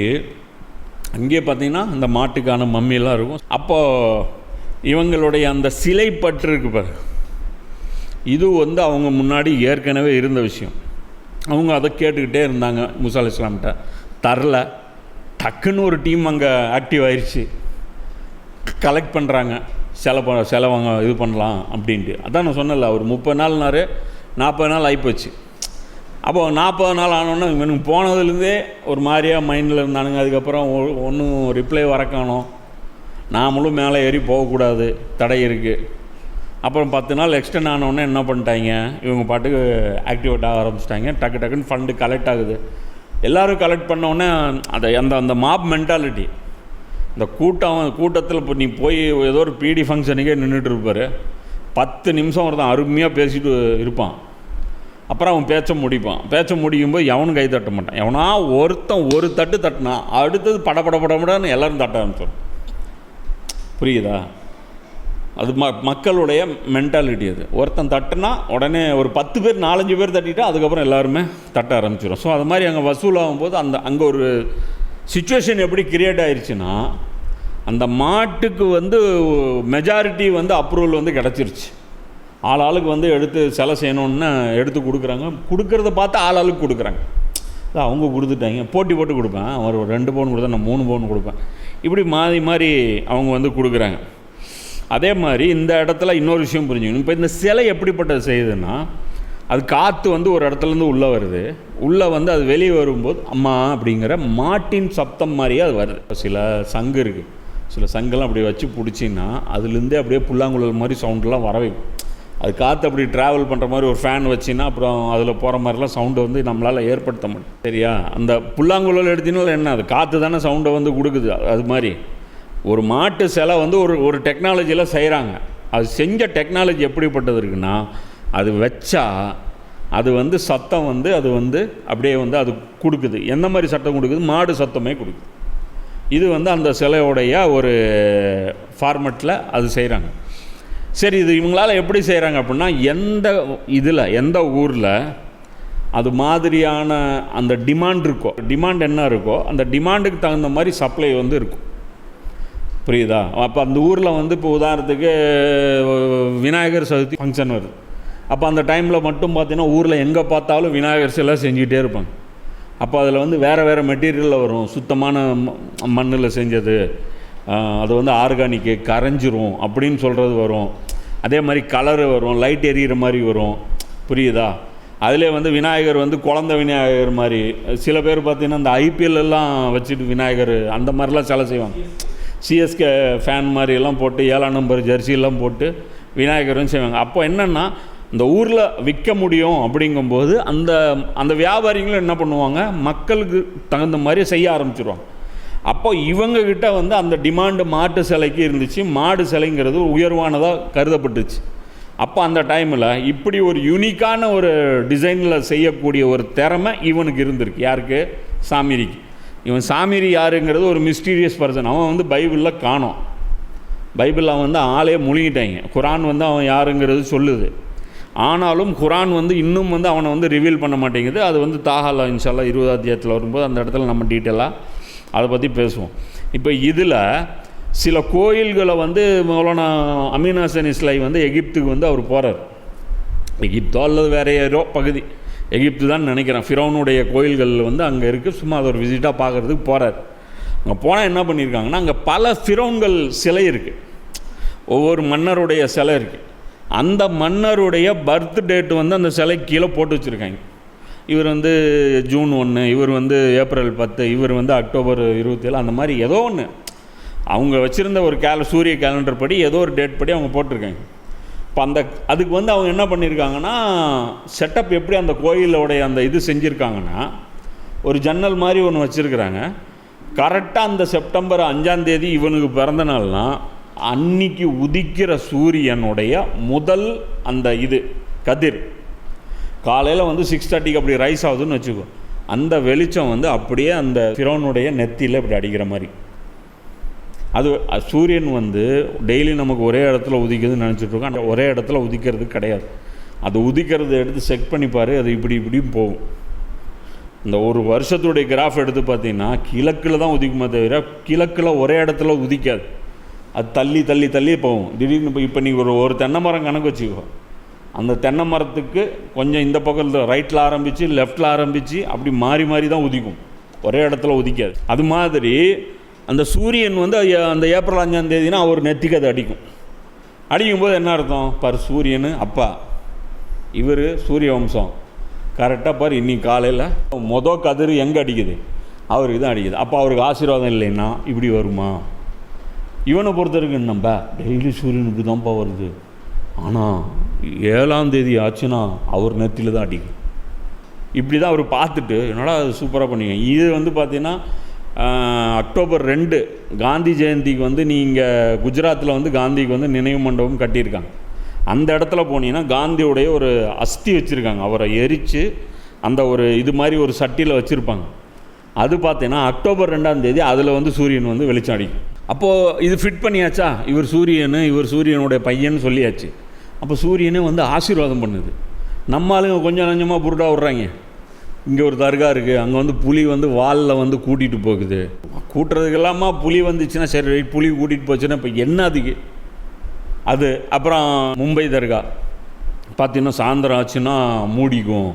அங்கேயே பார்த்திங்கன்னா அந்த மாட்டுக்கான மம்மியெல்லாம் இருக்கும். அப்போது இவங்களுடைய அந்த சிலை பற்று இருக்கு பாரு, இது வந்து அவங்க முன்னாடி ஏற்கனவே இருந்த விஷயம். அவங்க அதை கேட்டுக்கிட்டே இருந்தாங்க. மூசா அலைஹிஸ்ஸலாம்கிட்ட தரல. டக்குன்னு ஒரு டீம் அங்கே ஆக்டிவ் ஆயிடுச்சு, கலெக்ட் பண்ணுறாங்க. சிலை வாங்க இது பண்ணலாம் அப்படின்ட்டு. அதான் நான் சொன்னல, ஒரு 30 நாள்னாரு 40 நாள் ஆகிப்போச்சு. அப்போது 40 நாள் ஆனோன்னா இவனுக்கு போனதுலேருந்தே ஒரு மாதிரியாக மைண்டில் இருந்தானுங்க. அதுக்கப்புறம் ஒன்றும் ரிப்ளை வரக்கானோம். நாமளும் மேலே ஏறி போகக்கூடாது, தடை இருக்குது. அப்புறம் 10 நாள் எக்ஸ்டெண்ட் ஆனோடனே என்ன பண்ணிட்டாங்க, இவங்க பாட்டுக்கு ஆக்டிவேட் ஆக ஆரம்பிச்சிட்டாங்க. டக்குன்னு ஃபண்டு கலெக்ட் ஆகுது. எல்லோரும் கலெக்ட் பண்ணோடனே அந்த மாப் மென்டாலிட்டி, இந்த கூட்டத்தில் இப்போ நீ போய் ஏதோ ஒரு பிடி ஃபங்க்ஷனுக்கே நின்றுட்டு இருப்பார். 10 நிமிஷம் ஒருத்தன் அருமையாக பேசிட்டு இருப்பான். அப்புறம் அவன் பேச்ச முடிக்கும்போது எவனும் கை தட்ட மாட்டான். எவனா ஒருத்தன் ஒரு தட்டு தட்டினா அடுத்தது படப்படன்னு எல்லோரும் தட்ட ஆரம்பிச்சிடும். புரியுதா? அது மக்களுடைய மென்டாலிட்டி. அது ஒருத்தன் தட்டுனா உடனே ஒரு 10 பேர் 4-5 பேர் தட்டிட்டா அதுக்கப்புறம் எல்லாருமே தட்ட ஆரம்பிச்சிடும். ஸோ அது மாதிரி அங்கே வசூலாகும்போது அங்கே ஒரு சிச்சுவேஷன் எப்படி கிரியேட் ஆயிடுச்சுன்னா, அந்த மாட்டுக்கு வந்து மெஜாரிட்டி வந்து அப்ரூவல் வந்து கிடச்சிருச்சு. ஆளுக்கு வந்து எடுத்து செலை செய்யணுன்னு எடுத்து கொடுக்குறத பார்த்து ஆளுக்கு கொடுக்குறாங்க. அவங்க கொடுத்துட்டாங்க, போட்டி போட்டு கொடுப்பேன். அவர் 2 பவுன் கொடுத்தா நான் 3 பவுன் கொடுப்பேன். இப்படி மாறி அவங்க வந்து கொடுக்குறாங்க. அதே மாதிரி இந்த இடத்துல இன்னொரு விஷயம் புரிஞ்சுக்கணும். இப்போ இந்த சிலை எப்படிப்பட்டது செய்யுதுன்னா, அது காற்று வந்து ஒரு இடத்துலேருந்து உள்ளே வருது. உள்ளே வந்து அது வெளியே வரும்போது அம்மா அப்படிங்கிற மாட்டின் சப்தம் மாதிரியே அது வருது. சில சங்கு இருக்குது, சில சங்கெல்லாம் அப்படி வச்சு பிடிச்சின்னா அதுலேருந்தே அப்படியே புல்லாங்குழல் மாதிரி சவுண்டெலாம் வர வைக்கும். அது காற்று அப்படி ட்ராவல் பண்ணுற மாதிரி ஒரு ஃபேன் வச்சின்னா அப்புறம் அதில் போகிற மாதிரிலாம் சவுண்டை வந்து நம்மளால் ஏற்படுத்த முடியும். சரியா? அந்த புல்லாங்குழல் எடுத்தினாலும் என்ன, அது காற்று தானே சவுண்டை வந்து கொடுக்குது. அது மாதிரி ஒரு மாட்டு சிலை வந்து ஒரு டெக்னாலஜியில் செய்கிறாங்க. அது செஞ்ச டெக்னாலஜி எப்படிப்பட்டது இருக்குன்னா, அது வச்சா அது வந்து சத்தம் வந்து அது வந்து அப்படியே வந்து அது கொடுக்குது. எந்த மாதிரி சத்தம் கொடுக்குது? மாடு சத்தமே கொடுக்குது. இது வந்து அந்த சிலையோடைய ஒரு ஃபார்மெட்டில் அது செய்கிறாங்க. சரி, இது இவங்களால் எப்படி செய்கிறாங்க அப்படின்னா, எந்த ஊரில் அது மாதிரியான அந்த டிமாண்ட் என்ன இருக்கோ அந்த டிமாண்டுக்கு தகுந்த மாதிரி சப்ளை வந்து இருக்கும். புரியுதா? அப்போ அந்த ஊரில் வந்து இப்போ உதாரணத்துக்கு விநாயகர் சதுர்த்தி ஃபங்க்ஷன் வருது. அப்போ அந்த டைமில் மட்டும் பார்த்தீங்கன்னா ஊரில் எங்கே பார்த்தாலும் விநாயகர் சிலை செஞ்சுக்கிட்டே இருப்பாங்க. அப்போ அதில் வந்து வேறு மெட்டீரியலில் வரும். சுத்தமான மண்ணில் செஞ்சது, அது வந்து ஆர்கானிக்கு, கரைஞ்சிரும் அப்படின்னு சொல்கிறது வரும். அதே மாதிரி கலரு வரும், லைட் எரியிற மாதிரி வரும். புரியுதா? அதிலே வந்து விநாயகர் வந்து குழந்தை விநாயகர் மாதிரி. சில பேர் பார்த்திங்கன்னா இந்த ஐபிஎல்லாம் வச்சுட்டு விநாயகர் அந்த மாதிரிலாம் சிலை செய்வாங்க. சிஎஸ்கே ஃபேன் மாதிரியெல்லாம் போட்டு 7ஆம் நம்பர் ஜெர்சியெல்லாம் போட்டு விநாயகரும் செய்வாங்க. அப்போ என்னென்னா, இந்த ஊரில் விற்க முடியும் அப்படிங்கும்போது அந்த வியாபாரிகளும் என்ன பண்ணுவாங்க, மக்களுக்கு தகுந்த மாதிரி செய்ய ஆரம்பிச்சிருவாங்க. அப்போ இவங்கக்கிட்ட வந்து அந்த டிமாண்டு மாட்டு சிலைக்கு இருந்துச்சு. மாடு சிலைங்கிறது உயர்வானதாக கருதப்பட்டுச்சு. அப்போ அந்த டைமில் இப்படி ஒரு யூனிக்கான ஒரு டிசைனில் செய்யக்கூடிய ஒரு திறமை இவனுக்கு இருந்திருக்கு. யாருக்கு? சாமிரிக்கு. இவன் சாமிரி யாருங்கிறது ஒரு மிஸ்டீரியஸ் பர்சன். அவன் வந்து பைபிளில் காணோம். பைபிளில் அவன் வந்து ஆளே முழுங்கிட்டாங்க. குரான் வந்து அவன் யாருங்கிறது சொல்லுது. ஆனாலும் குரான் வந்து இன்னும் வந்து அவனை வந்து ரிவீல் பண்ண மாட்டேங்குது. அது வந்து தாஹாலா இன்ஷால்லா 20 அத்தியாயத்தில் வரும்போது அந்த இடத்துல நம்ம டீட்டெயிலாக அதை பற்றி பேசுவோம். இப்போ இதில் சில கோயில்களை வந்து மௌலானா அமீன் ஹசன் இஸ்லை வந்து எகிப்துக்கு வந்து அவர் போகிறார். எகிப்தோ அல்லது வேறு ஏதோ பகுதி, எகிப்து தான் நினைக்கிறேன். ஃபிரௌனுடைய கோயில்கள் வந்து அங்கே இருக்குது. சும்மா அது ஒரு விசிட்டாக பார்க்குறதுக்கு போகிறார். அங்கே போனால் என்ன பண்ணியிருக்காங்கன்னா, அங்கே பல ஃபிரௌன்கள் சிலை இருக்குது, ஒவ்வொரு மன்னருடைய சிலை இருக்குது. அந்த மன்னருடைய பர்த் டேட்டு வந்து அந்த சிலை கீழே போட்டு வச்சுருக்காங்க. இவர் வந்து ஜூன் 1, இவர் வந்து ஏப்ரல் 10, இவர் வந்து அக்டோபர் 27, அந்த மாதிரி ஏதோ ஒன்று அவங்க வச்சுருந்த ஒரு சூரிய கேலண்டர் படி ஏதோ ஒரு டேட் படி அவங்க போட்டிருக்காங்க. இப்போ அதுக்கு வந்து அவங்க என்ன பண்ணியிருக்காங்கன்னா, செட்டப் எப்படி அந்த கோயிலோடைய அந்த இது செஞ்சுருக்காங்கன்னா, ஒரு ஜன்னல் மாதிரி ஒன்று வச்சுருக்குறாங்க. கரெக்டாக அந்த செப்டம்பர் 5ஆம் தேதி இவனுக்கு பிறந்த நாள்னா அன்னைக்கு உதிக்கிற சூரியனுடைய முதல் அந்த இது கதிர் காலையில் வந்து 6:30க்கு அப்படி ரைஸ் ஆகுதுன்னு வச்சுக்கோ. அந்த வெளிச்சம் வந்து அப்படியே அந்த ஃபிரௌனுடைய நெத்தியில் இப்படி அடிக்கிற மாதிரி. அது சூரியன் வந்து டெய்லி நமக்கு ஒரே இடத்துல உதிக்குதுன்னு நினச்சிட்ருக்கோம். அந்த ஒரே இடத்துல உதிக்கிறது கிடையாது. அது உதிக்கிறத எடுத்து செக் பண்ணிப்பார், அது இப்படியும் போகும். இந்த ஒரு வருஷத்துடைய கிராஃப் எடுத்து பார்த்தீங்கன்னா கிழக்கில் தான் உதிக்குமே தவிர கிழக்கில் ஒரே இடத்துல உதிக்காது. அது தள்ளி தள்ளி தள்ளி போகும். திடீர்னு இப்போ நீங்கள் ஒரு தென்னை மரம் கணக்கு வச்சுக்கோ. அந்த தென்னை மரத்துக்கு கொஞ்சம் இந்த பக்கத்தில் ரைட்டில் ஆரம்பித்து லெஃப்டில் ஆரம்பித்து அப்படி மாறி மாறி தான் உதிக்கும், ஒரே இடத்துல உதிக்காது. அது மாதிரி அந்த சூரியன் வந்து அந்த ஏப்ரல் 5ஆம் தேதினா அவர் நெத்திக்கு அது அடிக்கும்போது என்ன அர்த்தம் பார், சூரியன் அப்பா, இவர் சூரிய வம்சம் கரெக்டாக பார். இன்னைக்கு காலையில் கதிர் எங்கே அடிக்குது, அவருக்கு தான் அடிக்குது. அப்போ அவருக்கு ஆசீர்வாதம் இல்லைன்னா இப்படி வருமா? இவனை பொறுத்த வரைக்கும் நம்ம டெய்லி சூரியன் இப்படி தான்ப்பா வருது, ஆனால் 7ஆம் தேதி ஆச்சுன்னா அவர் நெத்தியில் தான் அடிக்கும். இப்படி தான் அவர் பார்த்துட்டு என்னடா அது சூப்பராக பண்ணிங்க. இது வந்து பார்த்திங்கன்னா அக்டோபர் 2 காந்தி ஜெயந்திக்கு வந்து நீங்கள் குஜராத்தில் வந்து காந்திக்கு வந்து நினைவு மண்டபம் கட்டியிருக்காங்க. அந்த இடத்துல போனீங்கன்னா காந்தியுடைய ஒரு அஸ்தி வச்சுருக்காங்க. அவரை எரித்து அந்த ஒரு இது மாதிரி ஒரு சட்டியில் வச்சுருப்பாங்க. அது பார்த்தீங்கன்னா அக்டோபர் 2ஆம் தேதி அதில் வந்து சூரியன் வந்து வெளிச்சம் அடிக்கும். அப்போது இது ஃபிட் பண்ணியாச்சா, இவர் சூரியனுடைய பையன் சொல்லியாச்சு. அப்போ சூரியனே வந்து ஆசீர்வாதம் பண்ணுது. நம்ம ஆளுங்க கொஞ்சம் கொஞ்சமாக புருடா விட்றாங்க. இங்கே ஒரு தர்கா இருக்குது, அங்கே வந்து புலி வந்து வாலில் வந்து கூட்டிகிட்டு போகுது. கூட்டுறதுக்கெல்லாமா புலி வந்துச்சுன்னா சரி, புலி கூட்டிகிட்டு போச்சுன்னா இப்போ என்ன அதுக்கு அது. அப்புறம் மும்பை தர்கா பார்த்தீங்கன்னா சாயந்தரம் ஆச்சுன்னா மூடிக்கும்,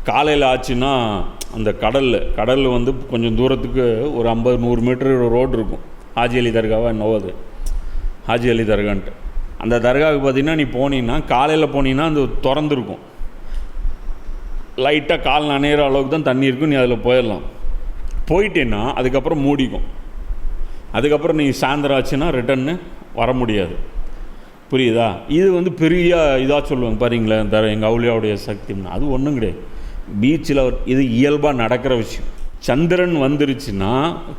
காலையில் ஆச்சுன்னா அந்த கடல் வந்து கொஞ்சம் தூரத்துக்கு ஒரு 50-100 மீட்டர் ரோடு இருக்கும். ஹாஜி அலி தர்காவா என்னவோ அது, ஹாஜி அலி தர்கான்ட்டு அந்த தர்காவுக்கு பார்த்தீங்கன்னா நீ போனீங்கன்னா காலையில் போனீங்கன்னா அது திறந்துருக்கும். லைட்டாக கால் நனைகிற அளவுக்கு தான் தண்ணி இருக்கும், நீ அதில் போயிடலாம். போயிட்டேன்னா அதுக்கப்புறம் மூடிக்கும். அதுக்கப்புறம் நீ சாயந்தரம் ஆச்சுன்னா ரிட்டன்னு வர முடியாது. புரியுதா? இது வந்து பெரிய இதாக சொல்லுவாங்க பாருங்களேன், எங்கள் அவுளியாவுடைய சக்தின்னா அது ஒன்றும் கிடையாது. பீச்சில் இது இயல்பாக நடக்கிற விஷயம். சந்திரன் வந்துருச்சுன்னா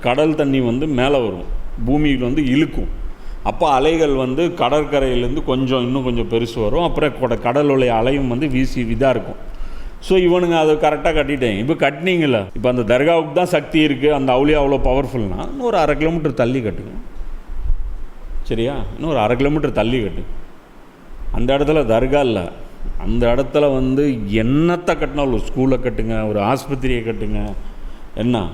கடல் தண்ணி வந்து மேலே வரும், பூமியில் வந்து இழுக்கும். அப்போ அலைகள் வந்து கடற்கரையிலேருந்து இன்னும் கொஞ்சம் பெருசு வரும். அப்புறம் கடலுடைய அலையும் வந்து வீசி இதாக இருக்கும். ஸோ இவனுங்க அதை கரெக்டாக கட்டிட்டேன். இப்போ கட்டினீங்கள, இப்போ அந்த தர்காவுக்கு தான் சக்தி இருக்குது, அந்த அவுளியா அவ்வளோ பவர்ஃபுல்னா இன்னும் ஒரு 1/2 கிலோமீட்டர் தள்ளி கட்டுங்க. சரியா? இன்னும் ஒரு 1/2 கிலோமீட்டர் தள்ளி கட்டு. அந்த இடத்துல தர்கா இல்லை, அந்த இடத்துல வந்து என்னத்தை கட்டினாலும், ஒரு ஸ்கூலை கட்டுங்க, ஒரு ஆஸ்பத்திரியை கட்டுங்க, என்ன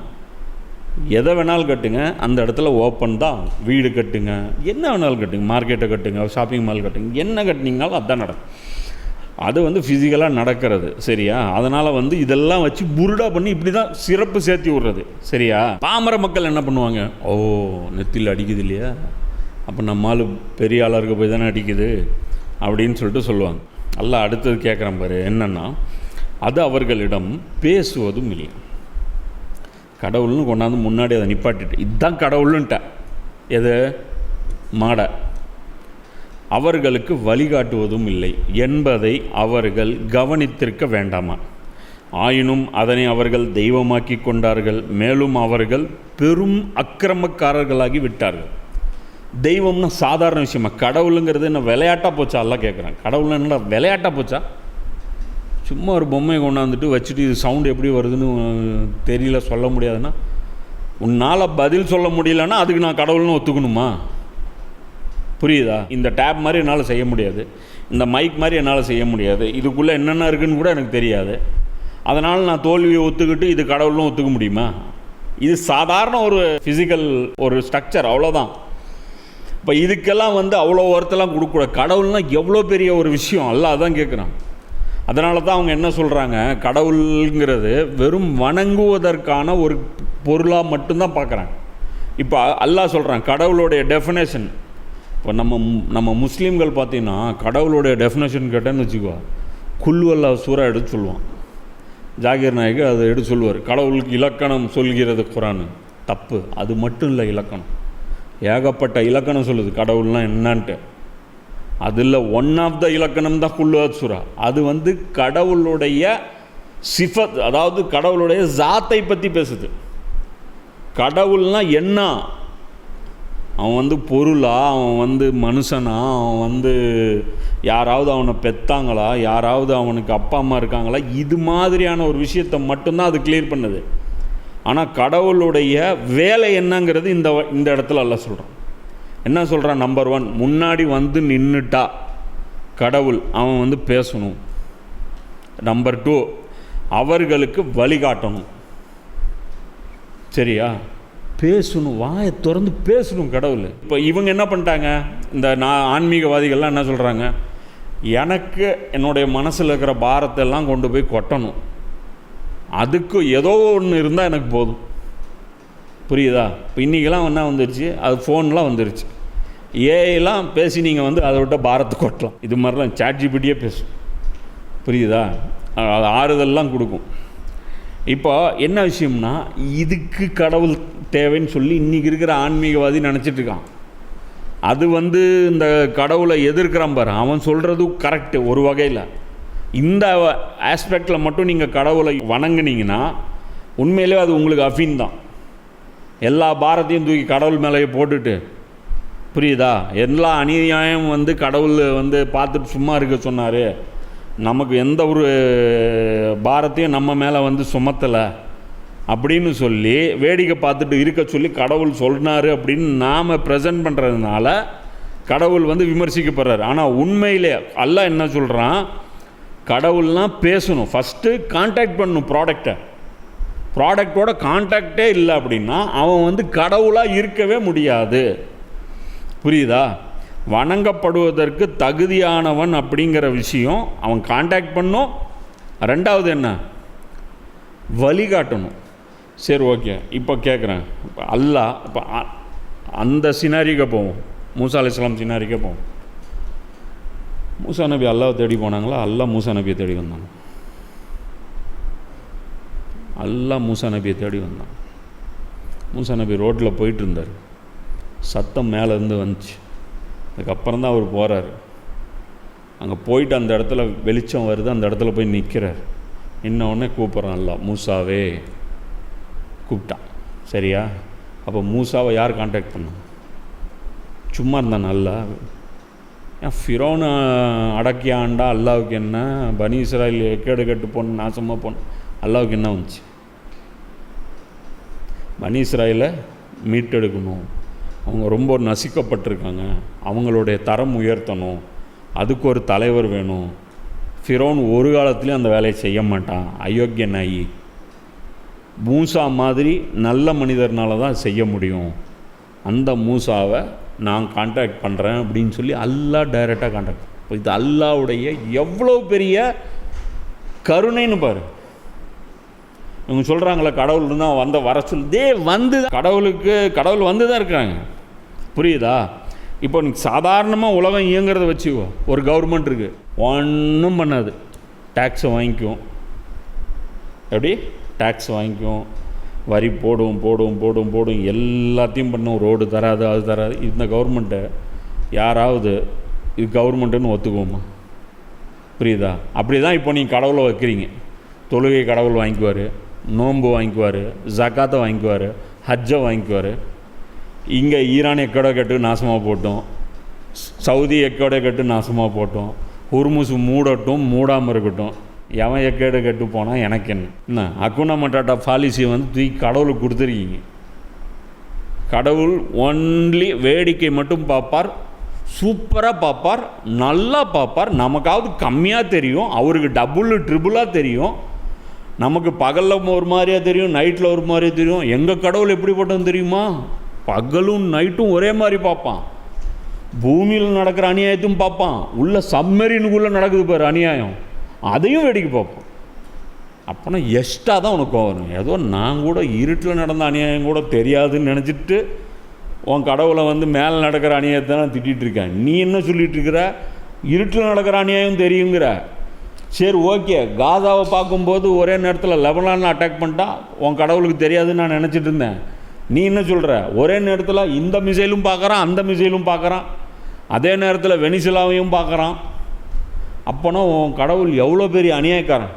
எதை வேணாலும் கட்டுங்க. அந்த இடத்துல ஓப்பன் தான். வீடு கட்டுங்க, என்ன வேணாலும் கட்டுங்க, மார்க்கெட்டை கட்டுங்க, ஷாப்பிங் மால் கட்டுங்க, என்ன கட்டினீங்கனாலும் அதுதான் நடக்கும். அது வந்து ஃபிசிக்கலாக நடக்கிறது. சரியா? அதனால் வந்து இதெல்லாம் வச்சு புருடா பண்ணி இப்படி தான் சிறப்பு சேர்த்தி விட்றது. சரியா? பாமர மக்கள் என்ன பண்ணுவாங்க, ஓ நெத்தியில் அடிக்குது இல்லையா, அப்போ நம்மால் பெரிய ஆளாருக்கு போய் தானே அடிக்குது அப்படின்னு சொல்லிட்டு சொல்லுவாங்க. நல்லா அடுத்தது கேட்குறேன் பாரு, என்னென்னா அது அவர்களிடம் பேசுவதும் இல்லை. கடவுள்னு கொண்டாந்து முன்னாடி அதை நிப்பாட்டிட்டு இதுதான் கடவுள்ன்ட்ட எது மாட அவர்களுக்கு வழிகாட்டுவதும் இல்லை என்பதை அவர்கள் கவனித்திருக்க வேண்டாமா? ஆயினும் அதனை அவர்கள் தெய்வமாக்கி கொண்டார்கள். மேலும் அவர்கள் பெரும் அக்கிரமக்காரர்களாகி விட்டார்கள். தெய்வம்னா சாதாரண விஷயமா? கடவுளுங்கிறது என்ன விளையாட்டாக போச்சா? எல்லாம் கேட்குறேன். கடவுள்னா என்ன விளையாட்டாக போச்சா? சும்மா ஒரு பொம்மையை கொண்டாந்துட்டு வச்சுட்டு இது சவுண்டு எப்படி வருதுன்னு தெரியல, சொல்ல முடியாதுன்னா உன்னால் பதில் சொல்ல முடியலன்னா அதுக்கு நான் கடவுள்னு ஒத்துக்கணுமா? புரியுதா? இந்த டேப் மாதிரி என்னால் செய்ய முடியாது, இந்த மைக் மாதிரி என்னால் செய்ய முடியாது, இதுக்குள்ளே என்னென்ன இருக்குதுன்னு கூட எனக்கு தெரியாது, அதனால் நான் தோல்வியை ஒத்துக்கிட்டு இது கடவுள்னு ஒத்துக்க முடியுமா? இது சாதாரண ஒரு ஃபிசிக்கல் ஒரு ஸ்ட்ரக்சர், அவ்வளோதான். இப்போ இதுக்கெல்லாம் அவ்வளோ ஒருத்தெல்லாம் கொடுக்கூடாது. கடவுள்னால் எவ்வளோ பெரிய ஒரு விஷயம், அல்லாஹ் அதான் கேட்குறான். அதனால தான் அவங்க என்ன சொல்கிறாங்க, கடவுளுங்கிறது வெறும் வணங்குவதற்கான ஒரு பொருளாக மட்டும்தான் பார்க்குறாங்க. இப்போ அல்லாஹ் சொல்கிறான் கடவுளுடைய டெஃபினேஷன். இப்போ நம்ம முஸ்லீம்கள் பார்த்தீங்கன்னா கடவுளுடைய டெஃபினேஷன் கேட்டேன்னு வச்சுக்கோ, குல்வல்லா சூறா எடுத்து சொல்லுவான். ஜாகிர் நாயக்கு அதை எடுத்து சொல்லுவார். கடவுளுக்கு இலக்கணம் சொல்கிறது குரான். தப்பு. அது மட்டும் இல்லை, இலக்கணம் ஏகப்பட்ட இலக்கணம் சொல்லுது கடவுள்லாம் என்னான்ட்டு. அதில் ஒன் ஆஃப் த இலக்கணம் தான் குல்லுவத் சூறா. அது கடவுளுடைய சிஃபத், அதாவது கடவுளுடைய ஜாத்தை பற்றி பேசுது. கடவுள்னா என்ன? அவன் பொருளா, அவன் மனுஷனா, அவன் யாராவது அவனை பெத்தாங்களா, யாராவது அவனுக்கு அப்பா அம்மா இருக்காங்களா, இது மாதிரியான ஒரு விஷயத்தை மட்டும்தான் அது கிளியர் பண்ணுது. ஆனால் கடவுளுடைய வேலை என்னங்கிறது இந்த இடத்துல எல்லாம் சொல்கிறான். என்ன சொல்கிறான்? நம்பர் 1, முன்னாடி நின்றுட்டா கடவுள் அவன் பேசணும். நம்பர் 2, அவர்களுக்கு வழிகாட்டணும். சரியா? பேசணும், வாயை திறந்து பேசணும் கடவுள். இப்போ இவங்க என்ன பண்ணிட்டாங்க, இந்த ஆன்மீகவாதிகள்லாம் என்ன சொல்கிறாங்க, எனக்கு என்னுடைய மனசில் இருக்கிற பாரத்தெல்லாம் கொண்டு போய் கொட்டணும், அதுக்கு ஏதோ ஒன்று இருந்தால் எனக்கு போதும். புரியுதா? இப்போ இன்றைக்கெல்லாம் என்ன வந்துருச்சு, அது ஃபோன்லாம் வந்துருச்சு, ஏஐலாம் பேசி நீங்கள் அதை விட்ட பாரத்தை கொட்டலாம். இது மாதிரிலாம் ChatGPT பேசும். புரியுதா? அது ஆறுதல்லாம் கொடுக்கும். இப்போ என்ன விஷயம்னா, இதுக்கு கடவுள் தேவைன்னு சொல்லி இன்றைக்கி இருக்கிற ஆன்மீகவாதி நினச்சிட்ருக்கான். அது இந்த கடவுளை எதிர்க்கிறான் பாரு, அவன் சொல்கிறது கரெக்டு ஒரு வகையில். இந்த ஆஸ்பெக்டில் மட்டும் நீங்கள் கடவுளை வணங்குனீங்கன்னா உண்மையிலே அது உங்களுக்கு அஃபீன் தான். எல்லா பாரத்தையும் தூக்கி கடவுள் மேலேயே போட்டுட்டு, புரியுதா, எல்லா அநியாயம் கடவுள் பார்த்துட்டு சும்மா இருக்க சொன்னார், நமக்கு எந்த ஒரு பாரத்தையும் நம்ம மேலே சுமத்தலை அப்படின்னு சொல்லி வேடிக்கை பார்த்துட்டு இருக்க சொல்லி கடவுள் சொன்னார் அப்படின்னு நாம் ப்ரெசன்ட் பண்ணுறதுனால கடவுள் விமர்சிக்கப்படுறாரு. ஆனால் உண்மையிலே அல்லாஹ் என்ன சொல்கிறான், கடவுள்லாம் பேசணும், ஃபஸ்ட்டு கான்டாக்ட் பண்ணணும் ப்ராடக்டோட கான்டாக்டே இல்லை அப்படின்னா அவன் கடவுளாக இருக்கவே முடியாது. புரியுதா? வணங்கப்படுவதற்கு தகுதியானவன் அப்படிங்கிற விஷயம் அவன் கான்டாக்ட் பண்ணும். ரெண்டாவது என்ன, வழிகாட்டணும். சரி, ஓகே. இப்போ கேட்குறேன், இப்போ அல்லாஹ் இப்போ அந்த சினாரிக்கு போவோம், மூசா அலைஹிஸ்ஸலாம் சினாரிக்கே போவோம். மூசா நபி அல்லாஹ் தேடி போனாங்களா? அல்லாஹ் மூசா நபியை தேடி வந்தாங்க. அல்லாஹ் மூசா நபியை தேடி வந்தான். மூசா நபி ரோட்டில் போயிட்டு இருந்தார், சத்தம் மேலேருந்து வந்துச்சு. அதுக்கப்புறம் தான் அவர் போகிறார். அங்கே போயிட்டு அந்த இடத்துல வெளிச்சம் வருது, அந்த இடத்துல போய் நிற்கிறார். இன்னொன்னே கூப்பிட்றான் அல்லாஹ், மூசாவே கூப்பிட்டான். சரியா? அப்போ மூசாவை யார் கான்டாக்ட் பண்ணான்? சும்மா இருந்தான் அல்லாஹ். ஏன் ஃபிரௌனை அடக்கி ஆண்டா அல்லாவுக்கு என்ன, பனி இஸ்ராயில் கேடு கட்டு போன நாசமாக போன அல்லாவுக்கு என்ன வந்துச்சு? பனி இஸ்ராயிலை மீட்டெடுக்கணும், அவங்க ரொம்ப நசிக்கப்பட்டிருக்காங்க, அவங்களுடைய தரம் உயர்த்தணும், அதுக்கு ஒரு தலைவர் வேணும். ஃபிரௌன் ஒரு காலத்துலேயும் அந்த வேலையை செய்ய மாட்டான், அயோக்கிய நாயி. மூசா மாதிரி நல்ல மனிதர்னால தான் செய்ய முடியும். அந்த மூசாவை நான் கான்டாக்ட் பண்ணுறேன் அப்படின்னு சொல்லி அல்லாஹ் டைரெக்டாக கான்டாக்ட். இது அல்லாஹ்வுடைய எவ்வளோ பெரிய கருணைன்னு பாரு. இவங்க சொல்கிறாங்களே கடவுள் இருந்தால் வர சொல்லுதே, கடவுள் வந்து தான் இருக்கிறாங்க. புரியுதா? இப்போ நீ சாதாரணமாக உலகம் இயங்கிறத வச்சுக்கோ, ஒரு கவர்மெண்ட் இருக்குது, ஒன்றும் பண்ணாது, டேக்ஸை வாங்கிக்கும். எப்படி? டேக்ஸ் வாங்கிக்கும், வரி போடும், எல்லாத்தையும் பண்ணும், ரோடு தராது, அது தராது. இந்த கவர்மெண்ட்டை யாராவது இது கவர்மெண்ட்டுன்னு ஒத்துக்குவோமா? புரியுதா? அப்படி தான் இப்போ நீங்கள் கடவுளை வைக்கிறீங்க. தொழுகை கடவுள் வாங்கிக்குவார், நோன்பு வாங்கிக்குவார், ஜக்காத்தை வாங்கிக்குவார், ஹஜ்ஜை வாங்கிக்குவார். இங்கே ஈரான் எக்கோட கட்டு நாசமாக போட்டோம், சவுதி எக்கோட கட்டு நாசமாக போட்டோம், ஹுர்முஸ் மூடட்டும் மூடாமல் இருக்கட்டும், எவன் எக்கேடு கட்டு போனால் எனக்கு என்ன? அக்குனா மட்டாட்டா பாலிசியை தூக்கி கடவுளுக்கு கொடுத்துருக்கீங்க. கடவுள் ஒன்லி வேடிக்கை மட்டும் பார்ப்பார், சூப்பராக பார்ப்பார், நல்லா பார்ப்பார். நமக்காவது கம்மியாக தெரியும், அவருக்கு டபுள் ட்ரிபிளாக தெரியும். நமக்கு பகலில் ஒரு மாதிரியாக தெரியும், நைட்டில் ஒரு மாதிரியாக தெரியும். எங்கள் கடவுள் எப்படிப்பட்டது தெரியுமா? பகலும் நைட்டும் ஒரே மாதிரி பார்ப்பான். பூமியில் நடக்கிற அநியாயத்தையும் பார்ப்பான், உள்ள சப்மரீனுக்குள்ளே நடக்குது பாரு அநியாயம், அதையும் வேடிக்கை பார்ப்பான். அப்போனா எக்ஸ்ட்ரா தான் உனக்கு வரும். ஏதோ நான் கூட இருட்டில் நடந்த அநியாயம் கூட தெரியாதுன்னு நினச்சிட்டு உன் கடவுளை வந்து மேலே நடக்கிற அநியாயத்தை நான் திட்டிகிட்டு இருக்கேன். நீ என்ன சொல்லிகிட்டு இருக்கிற? இருட்டில் நடக்கிற அநியாயம் தெரியுங்கிற. சரி ஓகே, காசாவை பார்க்கும்போது ஒரே நேரத்தில் லெபனானில் அட்டாக் பண்ணிட்டா உன் கடவுளுக்கு தெரியாதுன்னு நான் நினச்சிட்டு இருந்தேன். நீ என்ன சொல்கிற? ஒரே நேரத்தில் இந்த மிசைலும் பார்க்குறான், அந்த மிசைலும் பார்க்குறான், அதே நேரத்தில் வெனிசுலாவையும் பார்க்குறான். அப்போனா உன் கடவுள் எவ்வளோ பெரிய அநியாயக்காரன்.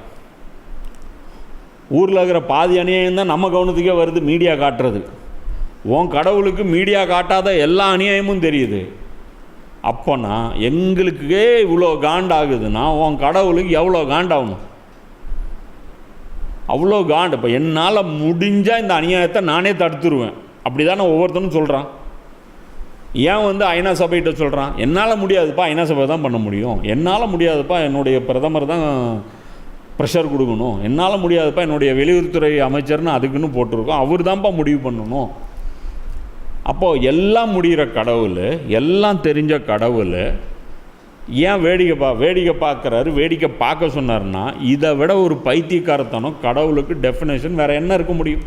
ஊரில் இருக்கிற பாதி அநியாயம் தான் நம்ம கவனத்துக்கே வருது, மீடியா காட்டுறது. உன் கடவுளுக்கு மீடியா காட்டாத எல்லா அநியாயமும் தெரியுது. அப்போனா எங்களுக்கே இவ்வளோ காண்டாகுதுன்னா உன் கடவுளுக்கு எவ்வளோ காண்டாகணும்? அவ்வளோ காண்டு. இப்போ என்னால் முடிஞ்சால் இந்த அநியாயத்தை நானே தடுத்துருவேன், அப்படி தானே ஒவ்வொருத்தனும் சொல்கிறான். ஏன் வந்து ஐநா சபைகிட்ட சொல்கிறான்? என்னால் முடியாதுப்பா, ஐநா சபை தான் பண்ண முடியும். என்னால் முடியாதுப்பா, என்னுடைய பிரதமர் தான் ப்ரெஷர் கொடுக்கணும். என்னால் முடியாதுப்பா, என்னுடைய வெளியுறவுத்துறை அமைச்சர்னு அதுக்குன்னு போட்டிருக்கோம், அவர் தான்ப்பா முடிவு பண்ணணும். அப்போது எல்லாம் முடிகிற கடவுள், எல்லாம் தெரிஞ்ச கடவுள் ஏன் வேடிக்கை பார்க்குறாரு? வேடிக்கை பார்க்க சொன்னார்னா இதை விட ஒரு பைத்தியக்காரத்தனம் கடவுளுக்கு டெஃபினேஷன் வேறு என்ன இருக்க முடியும்?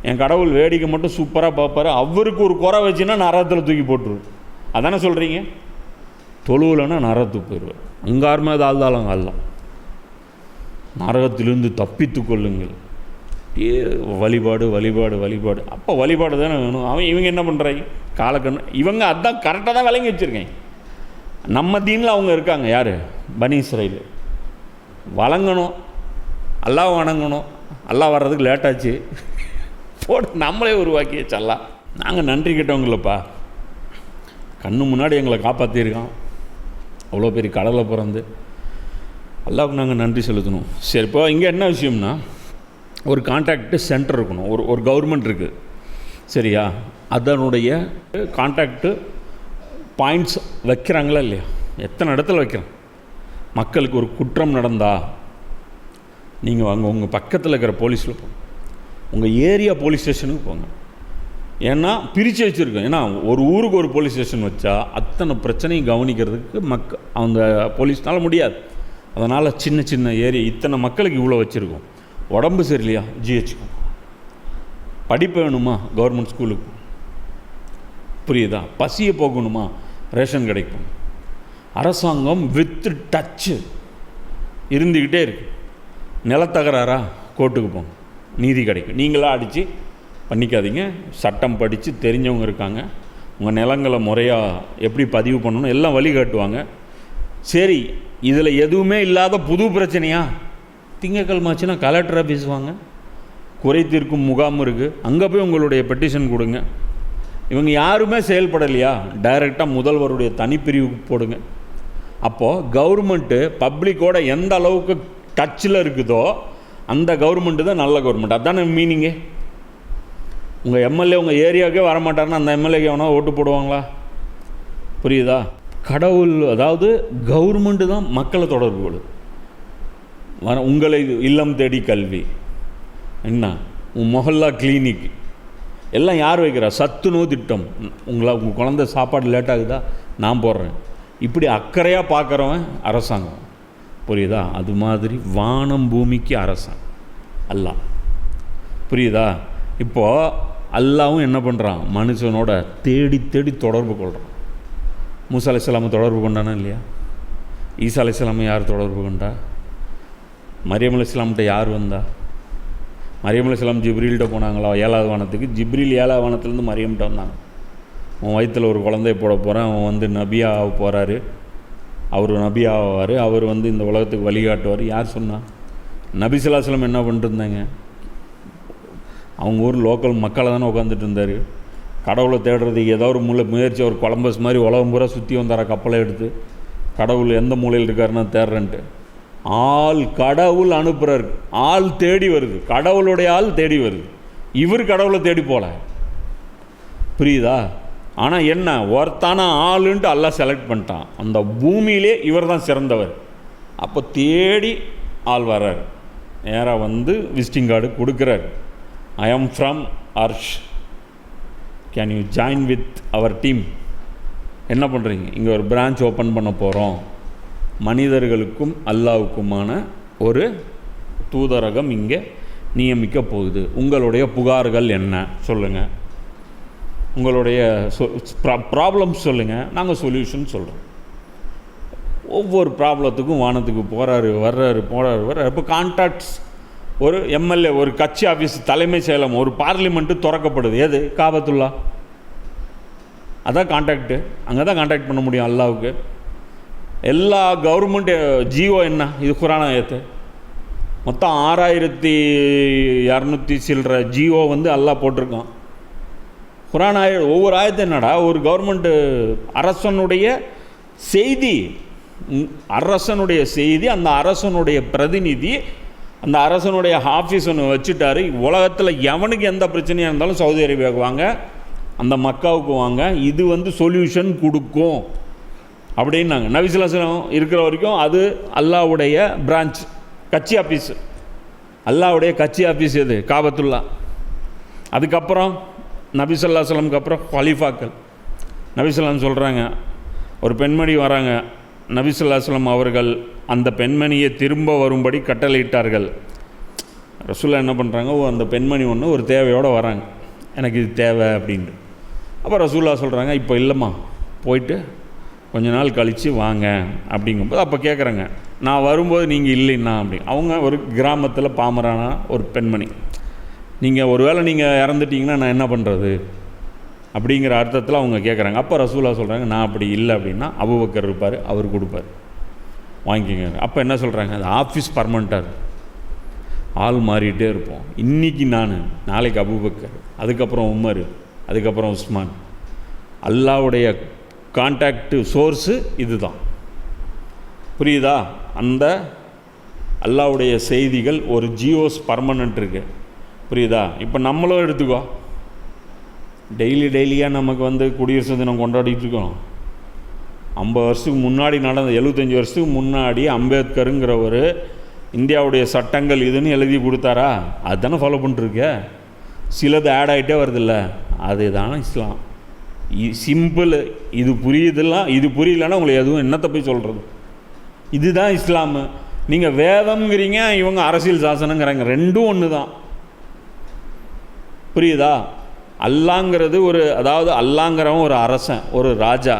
என் கடவுள் வேடிக்கை மட்டும் சூப்பராக பார்ப்பார், அவருக்கு ஒரு குறை வச்சுன்னா நரகத்தில் தூக்கி போட்டுருவேன். அதானே சொல்கிறீங்க? தொழுவில்னா நரகத்துக்கு போயிடுவேன். உங்காருமே அது ஆள்தாலும் ஆள்தான். நரகத்திலிருந்து தப்பித்து கொள்ளுங்கள். வழிபாடு வழிபாடு வழிபாடு. அப்போ வழிபாடு தானே வேணும். இவங்க என்ன பண்ணுறாங்க? காலக்கண்ணு. இவங்க அதான் கரெக்டாக தான் விளங்கி வச்சுருக்கேன். நம்ம தீனில் அவங்க இருக்காங்க. யார்? பனி இஸ்ரேல். வழங்கணும், அல்லாஹ் வணங்கணும். அல்லாஹ் வர்றதுக்கு லேட்டாச்சு, போட்டு நம்மளே உருவாக்கியாச்சு. அல்லாஹ் நாங்கள் நன்றி கேட்டவங்களப்பா. கண்ணு முன்னாடி எங்களை காப்பாற்றிருக்கான். அவ்வளோ பெரிய கடலை பிறந்து அல்லாவுக்கு நாங்கள் நன்றி செலுத்தணும். சரி, இப்போ இங்கே என்ன விஷயம்னா, ஒரு கான்டாக்டு சென்டர் இருக்கணும். ஒரு கவர்மெண்ட் இருக்குது, சரியா? அதனுடைய கான்டாக்டு பாயிண்ட்ஸ் வைக்கிறாங்களா இல்லையா? எத்தனை இடத்துல வைக்கிறோம்? மக்களுக்கு ஒரு குற்றம் நடந்தால் நீங்கள் வாங்க, உங்கள் பக்கத்தில் இருக்கிற போலீஸில் போங்க, உங்கள் ஏரியா போலீஸ் ஸ்டேஷனுக்கு போங்க. ஏன்னா பிரித்து வச்சுருக்கோம். ஏன்னா ஒரு ஊருக்கு ஒரு போலீஸ் ஸ்டேஷன் வச்சா அத்தனை பிரச்சனையும் கவனிக்கிறதுக்கு அந்த போலீஸ்னால் முடியாது. அதனால் சின்ன சின்ன ஏரியா, இத்தனை மக்களுக்கு இவ்வளோ வச்சுருக்கோம். உடம்பு சரியில்லையா? ஜிஹெச்சுக்கும். படிப்பு வேணுமா? கவர்மெண்ட் ஸ்கூலுக்கு. புரியுதா? பசியை போகணுமா? ரேஷன் கிடைக்கும். அரசாங்கம் வித் டச்சு இருந்துக்கிட்டே இருக்கு. நிலத்தகராறா? கோர்ட்டுக்கு போங்க, நீதி கிடைக்கும். நீங்களாக அடித்து பண்ணிக்காதீங்க. சட்டம் படித்து தெரிஞ்சவங்க இருக்காங்க, உங்கள் நிலங்களை முறையாக எப்படி பதிவு பண்ணணும் எல்லாம் வழிகாட்டுவாங்க. சரி, இதில் எதுவுமே இல்லாத புது பிரச்சனையா? திங்கக்கிழமாச்சுன்னா கலெக்டர் ஆஃபீஸ் வாங்க, குறை தீர்க்கும் முகாம் இருக்குது, அங்கே போய் உங்களுடைய பெட்டிஷன் கொடுங்க. இவங்க யாருமே செயல்படலையா? டைரெக்டாக முதல்வருடைய தனிப்பிரிவுக்கு போடுங்க. அப்போது கவர்மெண்ட்டு பப்ளிக்கோட எந்த அளவுக்கு டச்சில் இருக்குதோ அந்த கவர்மெண்ட்டு தான் நல்ல கவர்மெண்ட். அதுதானே மீனிங்கே. உங்கள் எம்எல்ஏ உங்கள் ஏரியாவுக்கே வரமாட்டாருன்னா அந்த எம்எல்ஏக்கு எவனா ஓட்டு போடுவாங்களா? புரியுதா? கடவுள், அதாவது கவர்மெண்ட்டு தான் மக்களை தொடர்பு கொள்ளுது. உங்களை இல்லம் தேடி கல்வி என்ன, மொஹல்லா கிளினிக் எல்லாம் யார் வைக்கிறா? சத்துணவு திட்டம். உங்கள் குழந்தை சாப்பாடு லேட் ஆகுதா? நான் போடுறேன். இப்படி அக்கறையாக பார்க்குறவன் அரசாங்கம். புரியுதா? அது மாதிரி வானம் பூமிக்கு அரசாங்கம் அல்லாஹ். புரியுதா? இப்போது அல்லாவும் என்ன பண்ணுறான்? மனுஷனோட தேடி தேடி தொடர்பு கொள்கிறான். மூசா அலைஹிஸ்ஸலாமை தொடர்பு கொண்டானா இல்லையா? ஈசா அலைஹிஸ்ஸலாமை யார் தொடர்பு கொண்டா? மரியம் அலைஹிஸ்ஸலாம்கிட்ட யார் வந்தா? மரியம் அலைஹிஸ்ஸலாம் ஜிப்ரீல்கிட்ட போனாங்களா 7வது வானத்துக்கு? ஜிப்ரீல் 7வது வானத்துலேருந்து மரியம்கிட்ட வந்தாங்க. அவன் வயிற்றில் ஒரு குழந்தைய போட போகிறேன், அவன் வந்து நபியாக போகிறாரு, அவர் நபி ஆவார், அவர் வந்து இந்த உலகத்துக்கு வழிகாட்டுவார். யார் சொன்னா? நபி ஸல்லல்லாஹு அலைஹி வஸல்லம் என்ன பண்ணிட்டு இருந்தாங்க? அவங்க ஊர் லோக்கல் மக்களை தானே உட்காந்துட்டு இருந்தார். கடவுளை தேடுறதுக்கு ஏதோ ஒரு முயற்சி, ஒரு கொலம்பஸ் மாதிரி உலகம் பூரா சுற்றி வந்தார கப்பலை எடுத்து, கடவுள் எந்த மூலையில் இருக்காருன்னா தேடுறேன்ட்டு. ஆள் கடவுள் அனுப்புகிறார், ஆள் தேடி வருது, கடவுளுடைய ஆள் தேடி வருது. இவர் கடவுளை தேடி போகல. புரியுதா? ஆனால் என்ன, ஒருத்தான ஆளுன்ட்டு எல்லாம் செலக்ட் பண்ணிட்டான். அந்த பூமியிலே இவர் தான் சிறந்தவர். அப்போ தேடி ஆள் வர்றார், நேராக வந்து விசிட்டிங் கார்டு கொடுக்குறார். I am from Arsh, can you join with our team? என்ன பண்ணுறீங்க? இங்கே ஒரு பிரான்ச் ஓப்பன் பண்ண போகிறோம். மனிதர்களுக்கும் அல்லாவுக்குமான ஒரு தூதரகம் இங்கே நியமிக்க போகுது. உங்களுடைய புகார்கள் என்ன சொல்லுங்கள், உங்களுடைய ப்ராப்ளம்ஸ் சொல்லுங்கள், நாங்கள் சொல்யூஷன் சொல்கிறோம். ஒவ்வொரு ப்ராப்ளத்துக்கும் வானத்துக்கு போகிறாரு, வர்றாரு, வர்றாரு. இப்போ கான்டாக்ட்ஸ், ஒரு எம்எல்ஏ, ஒரு கட்சி ஆஃபீஸ், தலைமைச் செயலம், ஒரு பார்லிமெண்ட்டு திறக்கப்படுது. எது? காபத்துல்லா. அதான் கான்டாக்டு. அங்கே தான் கான்டாக்ட் பண்ண முடியும் அல்லாவுக்கு. எல்லா கவர்மெண்ட் ஜியோ என்ன, இது குரான் ஆயத்து. மொத்தம் 6200 சில்லற ஜியோ வந்து அல்லாஹ் போட்டிருக்கான். குரான் ஒவ்வொரு ஆயத்து என்னடா, ஒரு கவர்மெண்ட்டு அரசனுடைய செய்தி, அரசனுடைய செய்தி, அந்த அரசனுடைய பிரதிநிதி, அந்த அரசனுடைய ஆஃபீஸ் ஒன்று வச்சுட்டாரு. உலகத்தில் எவனுக்கு எந்த பிரச்சனையாக இருந்தாலும் சவுதி அரேபியாவுக்கு வாங்க, அந்த மக்காவுக்கு வாங்க, இது வந்து சொல்யூஷன் கொடுக்கும் அப்படின்னாங்க. நபி ஸல்லல்லாஹு அலைஹி வஸல்லம் இருக்கிற வரைக்கும் அது அல்லாஹ்வுடைய பிரான்ச், கட்சி ஆஃபீஸ். அல்லாஹ்வுடைய கட்சி ஆஃபீஸ் எது? காபத்துல்லா. அதுக்கப்புறம் நபி ஸல்லல்லாஹு அலைஹி வஸல்லம்க்கு அப்புறம் ஹலீஃபாக்கள். நபி ஸல்லல்லாஹு அலைஹி வஸல்லம் சொல்கிறாங்க, ஒரு பெண்மணி வராங்க, நபி ஸல்லல்லாஹு அலைஹி வஸல்லம் அவர்கள் அந்த பெண்மணியை திரும்ப வரும்படி கட்டளையிட்டார்கள். ரசூலுல்லாஹ் என்ன பண்ணுறாங்க, அந்த பெண்மணி ஒன்று ஒரு தேவையோடு வராங்க, எனக்கு இது தேவை அப்படின்ட்டு. அப்போ ரசூலுல்லாஹ் சொல்கிறாங்க, இப்போ இல்லைம்மா, போயிட்டு கொஞ்ச நாள் கழித்து வாங்க அப்படிங்கும்போது அப்போ கேட்குறாங்க, நான் வரும்போது நீங்கள் இல்லைன்னா அப்படி. அவங்க ஒரு கிராமத்தில் பாமரான ஒரு பெண்மணி, நீங்கள் ஒருவேளை நீங்கள் இறந்துட்டிங்கன்னா நான் என்ன பண்ணுறது அப்படிங்கிற அர்த்தத்தில் அவங்க கேட்குறாங்க. அப்போ ரசூலுல்லாஹ் சொல்கிறாங்க, நான் அப்படி இல்லை அப்படின்னா அபூபக்கர் இருப்பார், அவர் கொடுப்பார், வாங்கிக்கோங்க. அப்போ என்ன சொல்கிறாங்க, அது ஆஃபீஸ் பர்மனெண்ட்டாக ஆள் மாறிட்டே இருப்போம். இன்றைக்கி நான், நாளைக்கு அபூபக்கர், அதுக்கப்புறம் உமர், அதுக்கப்புறம் உஸ்மான். அல்லாஹ்வுடைய கான்டாக்டு சோர்ஸு இது தான். புரியுதா? அந்த அல்லாஹ்வுடைய செய்திகள் ஒரு ஜியோஸ் பர்மனெண்ட் இருக்குது. புரியுதா? இப்போ நம்மளும் எடுத்துக்கோ, டெய்லியாக நமக்கு வந்து குடியரசு தினம் கொண்டாடிட்டு இருக்கோம். 50 வருஷத்துக்கு முன்னாடி நடந்த, 75 வருஷத்துக்கு முன்னாடி அம்பேத்கருங்கிறவர் இந்தியாவுடைய சட்டங்கள் இதுன்னு எழுதி கொடுத்தாரா? அதுதானே ஃபாலோ பண்ணிட்டுருக்க. சிலது ஆட் ஆகிட்டே வருதில்ல, அதுதானே இஸ்லாம். சிம்பிள். இது புரியுதெல்லாம், இது புரியலன்னா உங்களை எதுவும் என்னத்தை போய் சொல்கிறது. இதுதான் இஸ்லாமு. நீங்கள் வேதம்ங்கிறீங்க, இவங்க அரசியல் சாசனங்கிறாங்க, ரெண்டும் ஒன்று தான். புரியுதா? அல்லாங்கிறது ஒரு, அதாவது அல்லாங்கிறவன் ஒரு அரசன், ஒரு ராஜா.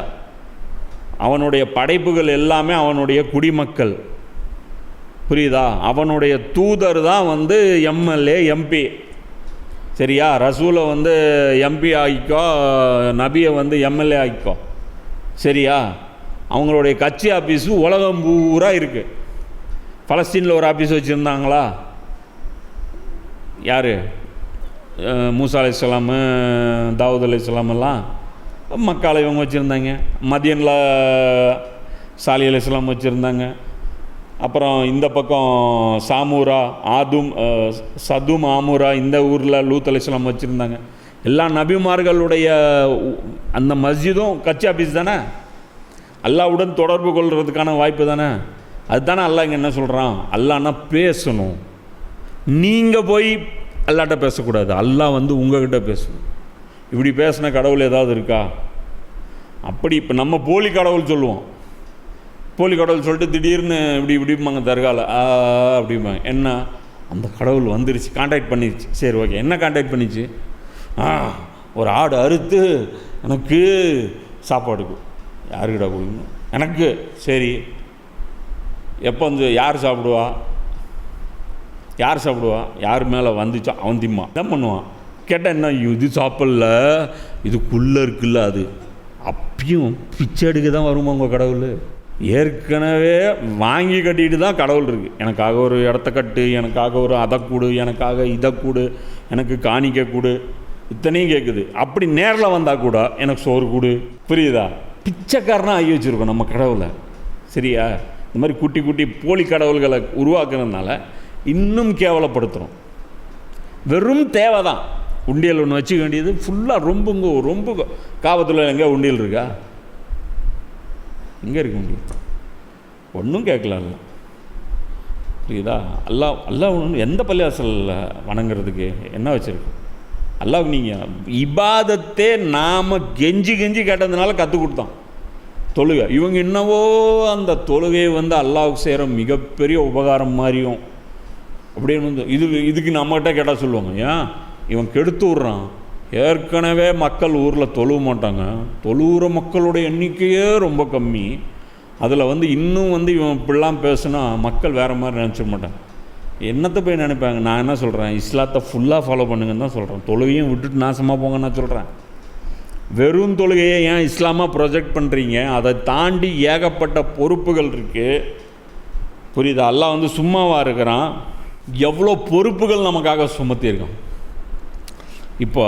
அவனுடைய படைப்புகள் எல்லாமே அவனுடைய குடிமக்கள். புரியுதா? அவனுடைய தூதர் தான் வந்து எம்எல்ஏ, எம்பி. சரியா? ரசூலை வந்து எம்பி ஆகிக்கோ, நபியை வந்து எம்எல்ஏ ஆகிக்கோ. சரியா? அவங்களுடைய கட்சி ஆஃபீஸு உலகம் பூரா இருக்குது. பலஸ்தீனில் ஒரு ஆஃபீஸ் வச்சுருந்தாங்களா? யார்? மூசா அலைஹிஸ்ஸலாமு, தாவூத் அலைஹிஸ்ஸலாமெல்லாம் மக்கால இவங்க வச்சுருந்தாங்க. மதியனில் சாலி அலைஹிஸ்ஸலாம் வச்சுருந்தாங்க. அப்புறம் இந்த பக்கம் சாமூரா, சதும், ஆமூரா, இந்த ஊரில் லூத் அலைஹிஸ்ஸலாம் வச்சுருந்தாங்க. எல்லா நபிமார்களுடைய அந்த மஸ்ஜிதும் கட்சி ஆஃபீஸ் தானே. அல்லாஹ்வுடன் தொடர்பு கொள்கிறதுக்கான வாய்ப்பு தானே. அதுதானே அல்லாஹ் இங்கே என்ன சொல்கிறான், அல்லாஹ்னா பேசணும். நீங்கள் போய் அல்லாஹ்ட்ட பேசக்கூடாது, அல்லாஹ் வந்து உங்கள்கிட்ட பேசணும். இப்படி பேசின கடவுள் ஏதாவது இருக்கா? அப்படி இப்போ நம்ம போலி கடவுள் சொல்லுவோம். போலி கடவுள் சொல்லிட்டு திடீர்னு இப்படிம்பாங்க தர்காவில் அப்படிம்பாங்க. என்ன, அந்த கடவுள் வந்துருச்சு, கான்டாக்ட் பண்ணிடுச்சு. சரி, ஓகே, என்ன கான்டாக்ட் பண்ணிச்சு? ஒரு ஆடு அறுத்து எனக்கு சாப்பாடுக்கு. யாருக்கிட்ட கொடுக்கணும்? எனக்கு. சரி, எப்போ வந்து யார் சாப்பிடுவா? யார் மேலே வந்துச்சோ அவன் திம்மா என்ன பண்ணுவான். கேட்டால் என்ன, இது சாப்பிடல, இதுக்குள்ளே இருக்குல்ல, அது அப்பயும் பிச்சை எடுக்க தான் வருமா உங்கள் கடவுள்? ஏற்கனவே வாங்கி கட்டிட்டு தான் கடவுள் இருக்குது. எனக்காக ஒரு இடத்த கட்டு, எனக்காக ஒரு அதை கொடு, எனக்காக இதை கொடு, எனக்கு காணிக்க கொடு, இத்தனையும் கேட்குது. அப்படி நேரில் வந்தால் கூட எனக்கு சோறு கொடு. புரியுதா? பிச்சைக்காரனாக ஆகி வச்சுருக்கோம் நம்ம கடவுளை. சரியா? இந்த மாதிரி குட்டி குட்டி போலி கடவுள்களை உருவாக்குறதுனால இன்னும் கேவலப்படுத்துகிறோம். வெறும் தேவை தான். உண்டியல் ஒன்று வச்சுக்க வேண்டியது ஃபுல்லாக ரொம்ப காபத்தில் எங்கே உண்டியல் இருக்கா? எங்கே இருக்கு உண்டியல்? ஒன்றும் கேட்கலாம். புரியுதா? அல்லாஹ் ஒன்று எந்த பள்ளிவாசலில் வணங்குறதுக்கு என்ன வச்சுருக்கு? அல்லாஹ்வுக்கு நீங்கள் இபாதத்தே நாம் கெஞ்சி கேட்டதுனால கற்றுக் கொடுத்தான் தொழுகை. இவங்க என்னவோ அந்த தொழுகையை வந்து அல்லாஹ்வுக்கு செய்கிற மிகப்பெரிய உபகாரம் மாதிரியும் அப்படின்னு வந்து இதுக்கு நம்மகிட்ட கேட்டால் சொல்லுவாங்க, ஏன் இவன் கெடுத்து விட்றான். ஏற்கனவே மக்கள் ஊரில் தொழுவ மாட்டாங்க, தொழுகிற மக்களுடைய எண்ணிக்கையே ரொம்ப கம்மி. அதில் வந்து இன்னும் வந்து இவன் இப்படிலாம் பேசுனா மக்கள் வேறு மாதிரி நினச்சிக்க மாட்டாங்க. என்னத்தை போய் நினைப்பாங்க? நான் என்ன சொல்கிறேன், இஸ்லாத்தை ஃபுல்லாக ஃபாலோ பண்ணுங்கன்னு தான் சொல்கிறேன். தொழுகையும் விட்டுட்டு நாசமாக போங்கன்னு நான் சொல்கிறேன். வெறும் தொழுகையை ஏன் இஸ்லாமாக ப்ரொஜெக்ட் பண்ணுறீங்க? அதை தாண்டி ஏகப்பட்ட பொறுப்புகள் இருக்குது. புரியுதா? அல்லாஹ் வந்து சும்மாவாக இருக்கிறான், எவ்வளோ பொறுப்புகள் நமக்காக சுமத்தியிருக்கான். இப்போ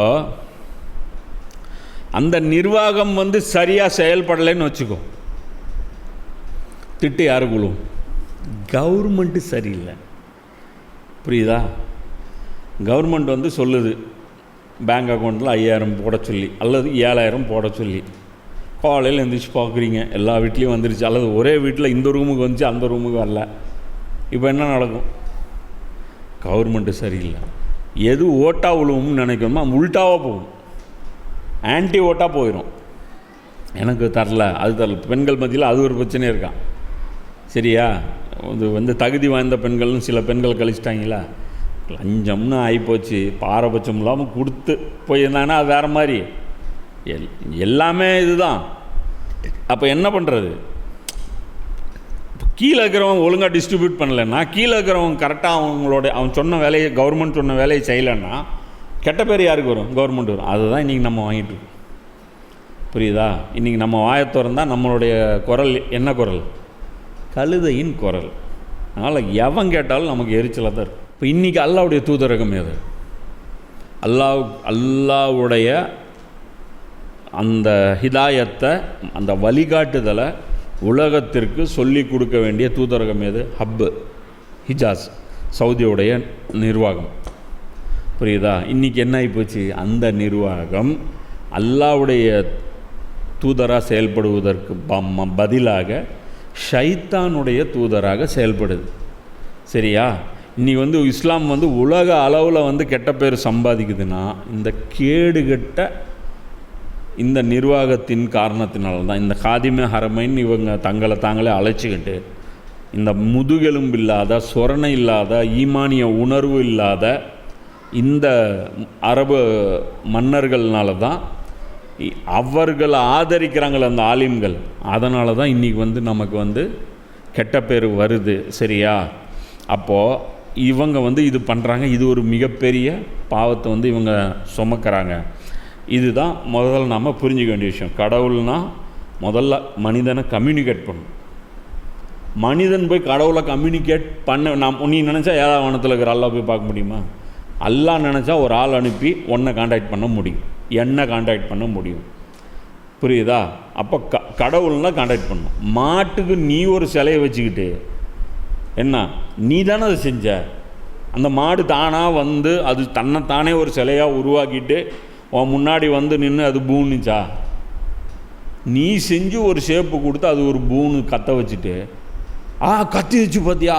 அந்த நிர்வாகம் வந்து சரியாக செயல்படலைன்னு வச்சுக்கோ, திட்டு யாரு குழுவும்? கவர்மெண்ட்டு சரியில்லை. புரியுதா? கவர்மெண்ட் வந்து சொல்லுது பேங்க் அக்கௌண்ட்டில் 5000 போட சொல்லி அல்லது 7000 போட சொல்லி. காலையில் எழுந்திரிச்சு பார்க்குறீங்க எல்லா வீட்லேயும் வந்துருச்சு, அல்லது ஒரே வீட்டில் இந்த ரூமுக்கு வந்துச்சு அந்த ரூமுக்கு வரல. இப்போ என்ன நடக்கும்? கவர்மெண்ட்டு சரியில்லை. எது ஓட்டா விழுவும்னு நினைக்கணுமோ உள்டாவாக போகும், ஆன்டி ஓட்டாக போயிடும். எனக்கு தரல, அது தரல. பெண்கள் மத்தியில் அது ஒரு பிரச்சனை இருக்கான். சரியா? இது வந்து தகுதி வாய்ந்த பெண்கள்னு சில பெண்கள் கழிச்சிட்டாங்களா, லஞ்சம்னு ஆகிப்போச்சு. பாரபட்சம் இல்லாமல் கொடுத்து போயிருந்தாங்கன்னா அது வேறு மாதிரி. எல்லாமே இதுதான். அப்போ என்ன பண்ணுறது? கீழே இருக்கிறவன் ஒழுங்காக டிஸ்ட்ரிபியூட் பண்ணலைன்னா, கீழே இருக்கிறவன் கரெக்டாக அவன் சொன்ன வேலையை, கவர்மெண்ட் சொன்ன வேலையை செய்யலைன்னா கெட்ட பேர் யாருக்கு வரும்? கவர்மெண்ட் வரும். அதுதான் இன்றைக்கி நம்ம வாங்கிட்டு. புரியுதா? இன்றைக்கி நம்ம வாயை திறந்தால் நம்மளுடைய குரல் என்ன குரல்? கழுதையின் குரல். அதனால் எவன் கேட்டாலும் நமக்கு எரிச்சலாக தான் இருக்கும். இப்போ இன்றைக்கி அல்லாஹ்வுடைய தூதரகம் எது? அல்லாஹ்வுடைய அந்த ஹிதாயத்தை, அந்த வழிகாட்டுதலை உலகத்திற்கு சொல்லி கொடுக்க வேண்டிய தூதரகம் எது? ஹப்பு, ஹிஜாஸ், சவுதியுடைய நிர்வாகம். புரியுதா? இன்றைக்கி என்ன ஆகிப்போச்சு? அந்த நிர்வாகம் அல்லாஹ்வுடைய தூதராக செயல்படுவதற்கு பதிலாக ஷைத்தானுடைய தூதராக செயல்படுது. சரியா? இன்றைக்கி வந்து இஸ்லாம் வந்து உலக அளவில் வந்து கெட்ட பேர் சம்பாதிக்குதுன்னா இந்த கேடுகட்ட இந்த நிர்வாகத்தின் காரணத்தினால தான். இந்த காதிமே ஹரமைன்னு இவங்க தங்களை தாங்களே அழைச்சிக்கிட்டு இந்த முதுகெலும்பு இல்லாத, சொரணை இல்லாத, ஈமானிய உணர்வு இல்லாத இந்த அரபு மன்னர்கள்னால தான் அவர்களை ஆதரிக்கிறாங்கள அந்த ஆலிம்கள். அதனால தான் இன்றைக்கி வந்து நமக்கு வந்து கெட்ட பேர் வருது. சரியா? அப்போது இவங்க வந்து இது பண்ணுறாங்க. இது ஒரு மிகப்பெரிய பாவத்தை வந்து இவங்க சுமக்கிறாங்க. இதுதான் முதல்ல நாம் புரிஞ்சிக்க வேண்டிய விஷயம். கடவுள்னால் முதல்ல மனிதனை கம்யூனிகேட் பண்ணணும். மனிதன் போய் கடவுளை கம்யூனிகேட் பண்ண நீ நினச்சா 7ஆம் வானத்தில் இருக்கிற அல்லாஹ் போய் பார்க்க முடியுமா? அல்லாஹ் நினச்சா ஒரு ஆள் அனுப்பி உன்னை கான்டாக்ட் பண்ண முடியும், என்ன கான்டாக்ட் பண்ண முடியும். புரியுதா? அப்போ கடவுள்னால் கான்டாக்ட் பண்ணணும். மாட்டுக்கு நீ ஒரு சிலையை வச்சுக்கிட்டு என்ன, நீ தானே அதை செஞ்ச. அந்த மாடு தானாக வந்து அது தன்னைத்தானே ஒரு சிலையாக உருவாக்கிட்டு உன் முன்னாடி வந்து நின்று அது பூனுச்சா? நீ செஞ்சு ஒரு ஷேப்பு கொடுத்து அது ஒரு பூனு கத்த வச்சுட்டு கத்தி வச்சு பார்த்தியா,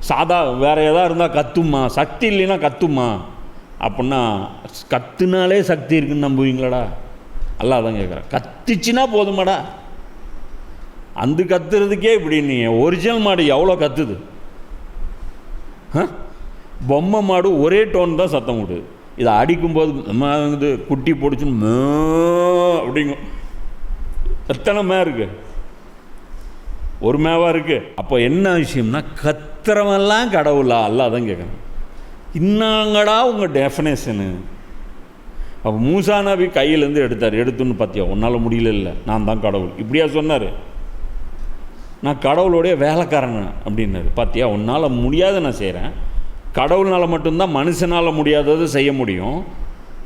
சாதா வேறு எதாவது இருந்தால் கத்துமா, சக்தி இல்லைன்னா கத்துமா அப்படின்னா கத்துனாலே சக்தி இருக்குன்னு நம்புவீங்களாடா? அல்லாஹ் தான் கேட்குறேன். கத்திச்சுன்னா போதுமாடா? அந்த கத்துறதுக்கே இப்படி நீ ஒரிஜினல் மாடு எவ்வளோ கத்துது? பொம்மை மாடு ஒரே டோன் தான் சத்தம் விடுது. இதை அடிக்கும்போது இது குட்டி போடுச்சுன்னு அப்படிங்கும். எத்தனை மே இருக்கு? ஒரு மேவாக இருக்குது. அப்போ என்ன விஷயம்னா கத்துறவெல்லாம் கடவுளா? அல்லாஹ் தான் கேட்குறேன். இன்னாங்கடா உங்கள் டெஃபினேஷனு. அப்போ மூசா நபி கையிலேருந்து எடுத்துன்னு பார்த்தியா, உன்னால் முடியல, இல்லை நான் தான் கடவுள் இப்படியா சொன்னார்? நான் கடவுளுடைய வேலைக்காரன் அப்படின்னாரு. பார்த்தியா, உன்னால் முடியாத நான் செய்கிறேன். கடவுள்னால் மட்டும்தான் மனுஷனால் முடியாததை செய்ய முடியும்.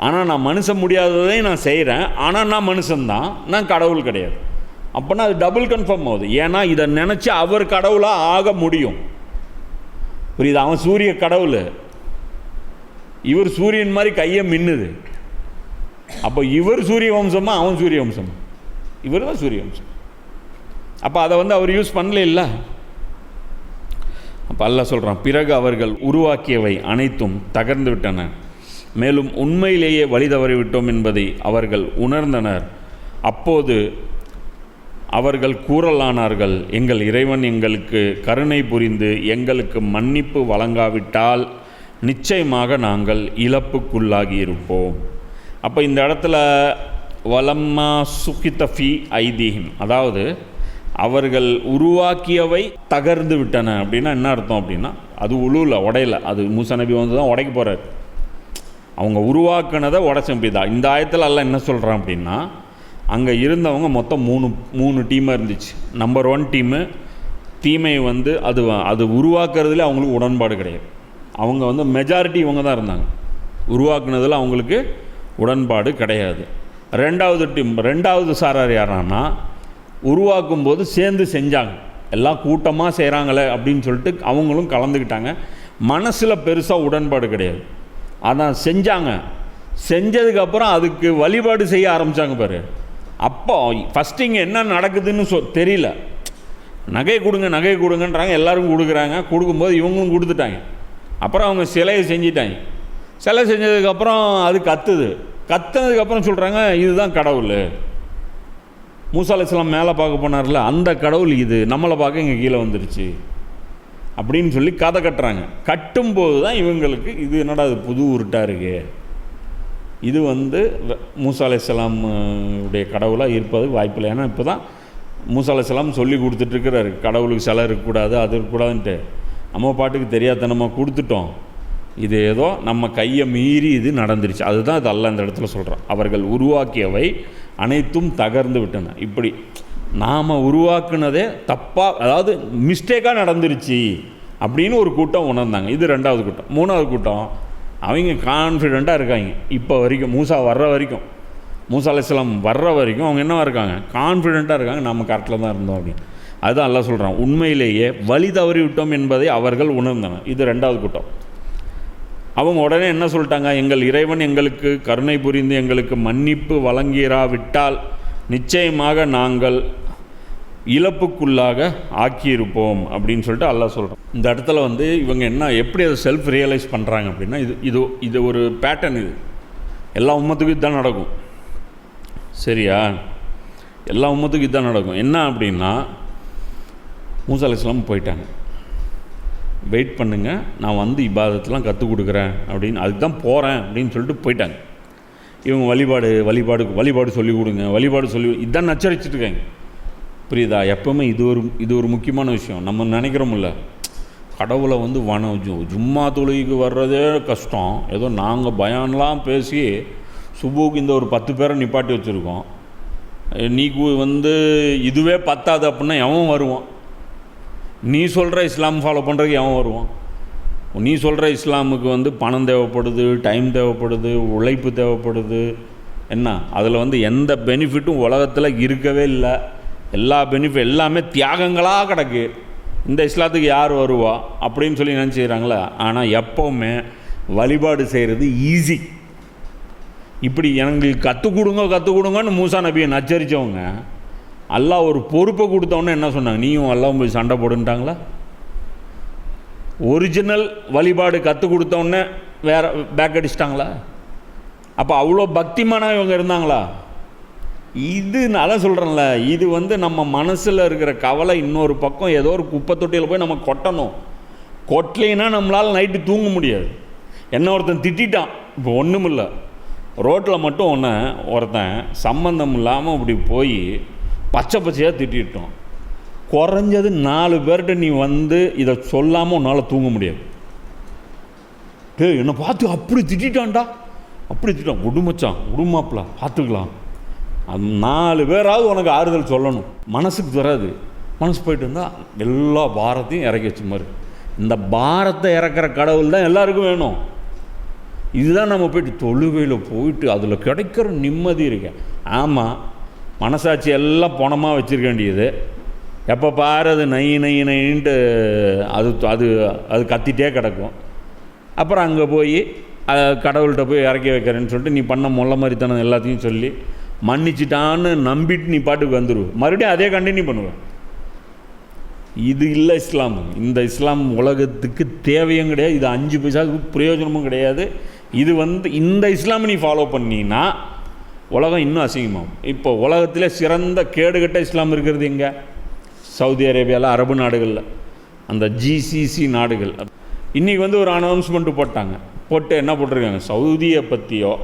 ஆனால் நான் மனுஷன் முடியாததையும் நான் செய்கிறேன். ஆனால் நான் மனுஷன்தான், நான் கடவுள் கிடையாது. அப்போனா அது டபுள் கன்ஃபார்ம் ஆகுது. ஏன்னா இதை நினச்சி அவர் கடவுளாக ஆக முடியும். புரியுது? அவன் சூரிய கடவுள், இவர் சூரியன் மாதிரி கையை மின்னுது. அப்போ இவர் சூரிய வம்சமா அவன் சூரிய வம்சமா? இவர் தான் சூரிய வம்சம். அப்போ அதை வந்து அவர் யூஸ் பண்ணல இல்லை. அப்போ அல்லாஹ் சொல்கிறான், பிறகு அவர்கள் உருவாக்கியவை அனைத்தும் தகர்ந்து விட்டன, மேலும் உண்மையிலேயே வழி தவறிவிட்டோம் என்பதை அவர்கள் உணர்ந்தனர். அப்போது அவர்கள் கூறலானார்கள், எங்கள் இறைவன் எங்களுக்கு கருணை புரிந்து எங்களுக்கு மன்னிப்பு வழங்காவிட்டால் நிச்சயமாக நாங்கள் இழப்புக்குள்ளாகி இருப்போம். அப்போ இந்த இடத்துல வலம்மா சுகிதஃபி ஐதீஹிம், அதாவது அவர்கள் உருவாக்கியவை தகர்ந்து விட்டன அப்படின்னா என்ன அர்த்தம் அப்படின்னா, அது உழுல உடையல, அது மூசா நபி வந்து தான் உடைக்க போகிறார். அவங்க உருவாக்குனதை உடைச்சம்பிதான். இந்த ஆயத்தில் எல்லாம் என்ன சொல்கிறான் அப்படின்னா, அங்கே இருந்தவங்க மொத்தம் மூணு டீமாக இருந்துச்சு. நம்பர் 1 டீமு தீமை வந்து அது உருவாக்குறதுல அவங்களுக்கு உடன்பாடு கிடையாது. அவங்க வந்து மெஜாரிட்டி இவங்க தான் இருந்தாங்க, உருவாக்குனதில் அவங்களுக்கு உடன்பாடு கிடையாது. ரெண்டாவது சாரார் யாரானா, உருவாக்கும் போது சேர்ந்து செஞ்சாங்க, எல்லாம் கூட்டமாக செய்கிறாங்களே அப்படின்னு சொல்லிட்டு அவங்களும் கலந்துக்கிட்டாங்க. மனசில் பெருசாக உடன்பாடு கிடையாது, அதான் செஞ்சாங்க. செஞ்சதுக்கப்புறம் அதுக்கு வழிபாடு செய்ய ஆரம்பித்தாங்க பாரு. அப்போ ஃபஸ்ட்டு இங்கே என்ன நடக்குதுன்னு தெரியல. நகை கொடுங்கன்றாங்க, எல்லோரும் கொடுக்குறாங்க. கொடுக்கும்போது இவங்களும் கொடுத்துட்டாங்க. அப்புறம் அவங்க சிலையை செஞ்சிட்டாங்க. சிலை செஞ்சதுக்கப்புறம் அது கத்துனதுக்கப்புறம் சொல்கிறாங்க, இதுதான் கடவுள். மூசா அலைஹிஸ்ஸலாம் மேலே பார்க்க போனார்ல, அந்த கடவுள் இது நம்மளை பார்க்க இங்கே கீழே வந்துருச்சு அப்படின்னு சொல்லி கதை கட்டுறாங்க. கட்டும்போது தான் இவங்களுக்கு இது என்னடா அது புது உருட்டாக இருக்கு, இது வந்து மூசா அலைஹிஸ்ஸலாம் உடைய கடவுளாக இருப்பதுக்கு வாய்ப்பில்லை. ஏன்னா இப்போ தான் மூசா அலைஹிஸ்ஸலாம் சொல்லி கொடுத்துட்ருக்கிறாரு, கடவுளுக்கு சிலை இருக்கக்கூடாது, அது இருக்கக்கூடாதுன்ட்டு. நம்ம பாட்டுக்கு தெரியாதனமாக கொடுத்துட்டோம். இது ஏதோ நம்ம கையை மீறி இது நடந்துருச்சு. அதுதான் இது அல்லாஹ் இந்த இடத்துல சொல்கிறான், அவர்கள் உருவாக்கியவை அனைத்தும் தகர்ந்து விட்டன. இப்படி நாம் உருவாக்குனதே தப்பாக, அதாவது மிஸ்டேக்காக நடந்துருச்சு அப்படின்னு ஒரு கூட்டம் உணர்ந்தாங்க. இது 2வது கூட்டம். 3வது கூட்டம் அவங்க கான்ஃபிடெண்ட்டாக இருக்காங்க. இப்போ வரைக்கும் மூசா அலைஹிஸ்ஸலாம் வர்ற வரைக்கும் அவங்க என்னவா இருக்காங்க, கான்ஃபிடெண்ட்டாக இருக்காங்க, நம்ம கரெக்டில் தான் இருந்தோம் அப்படின்னு. அதுதான் அல்லாஹ் சொல்கிறான், உண்மையிலேயே வழி தவறி விட்டோம் என்பதை அவர்கள் உணர்ந்தனர். இது 2வது கூட்டம். அவங்க உடனே என்ன சொல்லிட்டாங்க, எங்கள் இறைவன் எங்களுக்கு கருணை புரிந்து எங்களுக்கு மன்னிப்பு வழங்கிறாவிட்டால் நிச்சயமாக நாங்கள் இழப்புக்குள்ளாக ஆக்கியிருப்போம் அப்படின்னு சொல்லிட்டு அல்லாஹ் சொல்கிறோம். இந்த இடத்துல வந்து இவங்க என்ன எப்படி அதை செல்ஃப் ரியலைஸ் பண்ணுறாங்க அப்படின்னா, இது ஒரு பேட்டர்ன். இது எல்லா உம்மத்துக்கும் இதுதான் நடக்கும். சரியா? எல்லா உம்மத்துக்கும் இதுதான் நடக்கும். என்ன அப்படின்னா, மூசா அலைஹிஸ்ஸலாம் போயிட்டாங்க, வெயிட் பண்ணுங்க, நான் வந்து இபாதத்தெலாம் கற்றுக் கொடுக்குறேன் அப்படின்னு, அதுக்கு தான் போகிறேன் அப்படின்னு சொல்லிட்டு போயிட்டாங்க. இவங்க வழிபாடு சொல்லிக் கொடுங்க, இதான் நச்சரிச்சுட்ருக்காங்க. புரியுதா? எப்போவுமே இது ஒரு முக்கியமான விஷயம். நம்ம நினைக்கிறோம்ல, கடவுளை வந்து ஜும்மா தொழுகைக்கு வர்றதே கஷ்டம், ஏதோ நாங்கள் பயான்லாம் பேசி சுபுக்கு இந்த ஒரு 10 பேரை நிப்பாட்டி வச்சுருக்கோம், நீக்கு வந்து இதுவே பத்தாது அப்படின்னா எவன் வருவான்? நீ சொல்கிற இஸ்லாம் ஃபாலோ பண்ணுறதுக்கு எவன் வருவான்? நீ சொல்கிற இஸ்லாமுக்கு வந்து பணம் தேவைப்படுது, டைம் தேவைப்படுது, உழைப்பு தேவைப்படுது. என்ன அதில் வந்து எந்த பெனிஃபிட்டும் உலகத்தில் இருக்கவே இல்லை. எல்லா பெனிஃபிட் எல்லாமே தியாகங்களாக கிடக்கு. இந்த இஸ்லாத்துக்கு யார் வருவா அப்படின்னு சொல்லி நினச்சிக்கிறாங்களே. ஆனால் எப்போவுமே வழிபாடு செய்கிறது ஈஸி. இப்படி எங்களுக்கு கற்றுக் கொடுங்கன்னு மூசா நபியை நச்சரித்தவங்க அல்லாஹ் ஒரு பொறுப்பை கொடுத்தவொன்னே என்ன சொன்னாங்க, நீயும் அல்லாஹ் போய் சண்டை போடுன்ட்டாங்களா? ஒரிஜினல் வழிபாடு கற்றுக் கொடுத்தோன்னே வேறு பேக் அடிச்சிட்டாங்களா? அப்போ அவ்வளோ பக்திமானா இவங்க இருந்தாங்களா? இது நான் சொல்கிறேன்ல, இது வந்து நம்ம மனசில் இருக்கிற கவலை இன்னொரு பக்கம் ஏதோ ஒரு குப்பை தொட்டியில் போய் நம்ம கொட்டணும். கொட்டலைன்னா நம்மளால் நைட்டு தூங்க முடியாது. என்ன ஒருத்தன் திட்டான், இப்போ ஒன்றும் இல்லை, ரோட்டில் மட்டும் ஒருத்தன் சம்பந்தம் இல்லாமல் இப்படி போய் பச்சையாக திட்டோம். குறைஞ்சது 4 பேர்கிட்ட நீ வந்து இதை சொல்லாமல் உன்னால் தூங்க முடியாது. என்னை பார்த்து அப்படி திட்டான்டா, அப்படி திட்டான், விடுமாப்பில் பார்த்துக்கலாம். அது 4 பேராவது உனக்கு ஆறுதல் சொல்லணும். மனசுக்கு வராது. மனசு போயிட்டு இருந்தால் எல்லா பாரத்தையும் இறக்கி வச்ச மாதிரி. இந்த பாரத்தை இறக்குற கடவுள் தான் எல்லாருக்கும் வேணும். இதுதான் நம்ம போயிட்டு தொழுகையில் போயிட்டு அதில் கிடைக்கிற நிம்மதி இருக்கு. ஆமாம், மனசாட்சி எல்லாம் பணமாக வச்சுருக்க வேண்டியது. எப்போ பாரு அது நைன்ட்டு அது அது அது கத்திட்டே கிடக்கும். அப்புறம் அங்கே போய் கடவுள்கிட்ட போய் இறக்கி வைக்கிறேன்னு சொல்லிட்டு நீ பண்ண முள்ள மாதிரித்தனம் எல்லாத்தையும் சொல்லி மன்னிச்சிட்டான்னு நம்பிட்டு நீ பாட்டுக்கு வந்துடுவ, மறுபடியும் அதே கண்டினியூ பண்ணுவேன். இது இல்லை இஸ்லாம். இந்த இஸ்லாம் உலகத்துக்கு தேவையும் கிடையாது, இது 5 பைசாவுக்கு பிரயோஜனமும் கிடையாது. இது இந்த இஸ்லாமை நீ ஃபாலோ பண்ணினா உலகம் இன்னும் அசிங்கமாகும். இப்போ உலகத்திலே சிறந்த கேடுகட்ட இஸ்லாம் இருக்கிறது எங்கே? சவுதி அரேபியாவில், அரபு நாடுகளில், அந்த ஜிசிசி நாடுகள். இன்றைக்கி ஒரு அனௌன்ஸ்மெண்ட்டு போட்டு என்ன போட்டிருக்காங்க, சவுதியை பற்றியோ